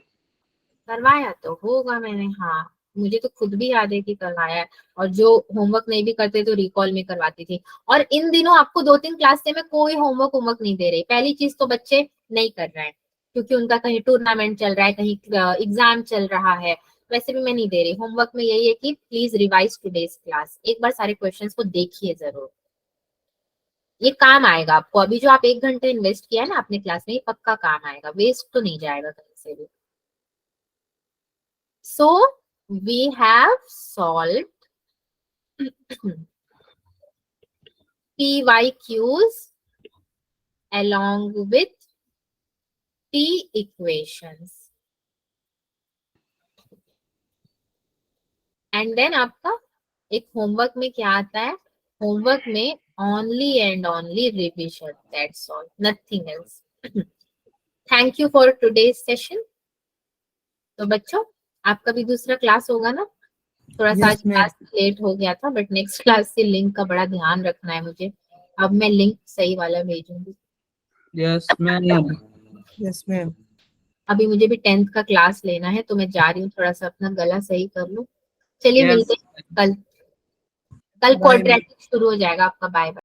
करवाया तो होगा मैंने, हाँ मुझे तो खुद भी याद है कि करवाया है। और जो होमवर्क नहीं भी करते तो रिकॉल में करवाती थी। और इन दिनों आपको 2-3 क्लास से मैं कोई होमवर्क नहीं दे रही, पहली चीज तो बच्चे नहीं कर रहे हैं क्योंकि उनका कहीं टूर्नामेंट चल रहा है, कहीं एग्जाम चल रहा है, वैसे भी मैं नहीं दे रही। होमवर्क में यही है कि प्लीज रिवाइज टुडेज क्लास, एक बार सारे क्वेश्चंस को देखिए जरूर, ये काम आएगा आपको। अभी जो आप 1 घंटे इन्वेस्ट किया है ना अपने क्लास में, ये पक्का काम आएगा, वेस्ट तो नहीं जाएगा कहीं से भी। So we have solved PYQs along with T equations. And then आपका एक होमवर्क में क्या आता है, होमवर्क में only and only revision, that's all, nothing else. Thank you for today's session. तो बच्चों आपका भी दूसरा क्लास होगा ना, थोड़ा सा आज Yes, ma'am. क्लास लेट हो गया था, बट नेक्स्ट क्लास से लिंक का बड़ा ध्यान रखना है मुझे। अब मैं लिंक सही वाला भेजूंगी। Yes, ma'am. Yes, ma'am. अभी मुझे भी 10th का क्लास लेना है, तो मैं जा रही हूँ, थोड़ा सा अपना गला सही कर लूँ। चलिए Yes. मिलते हैं कल। कल Bye, ma'am. क्वाड्रेटिक शुरू हो जाएगा आपका। Bye bye.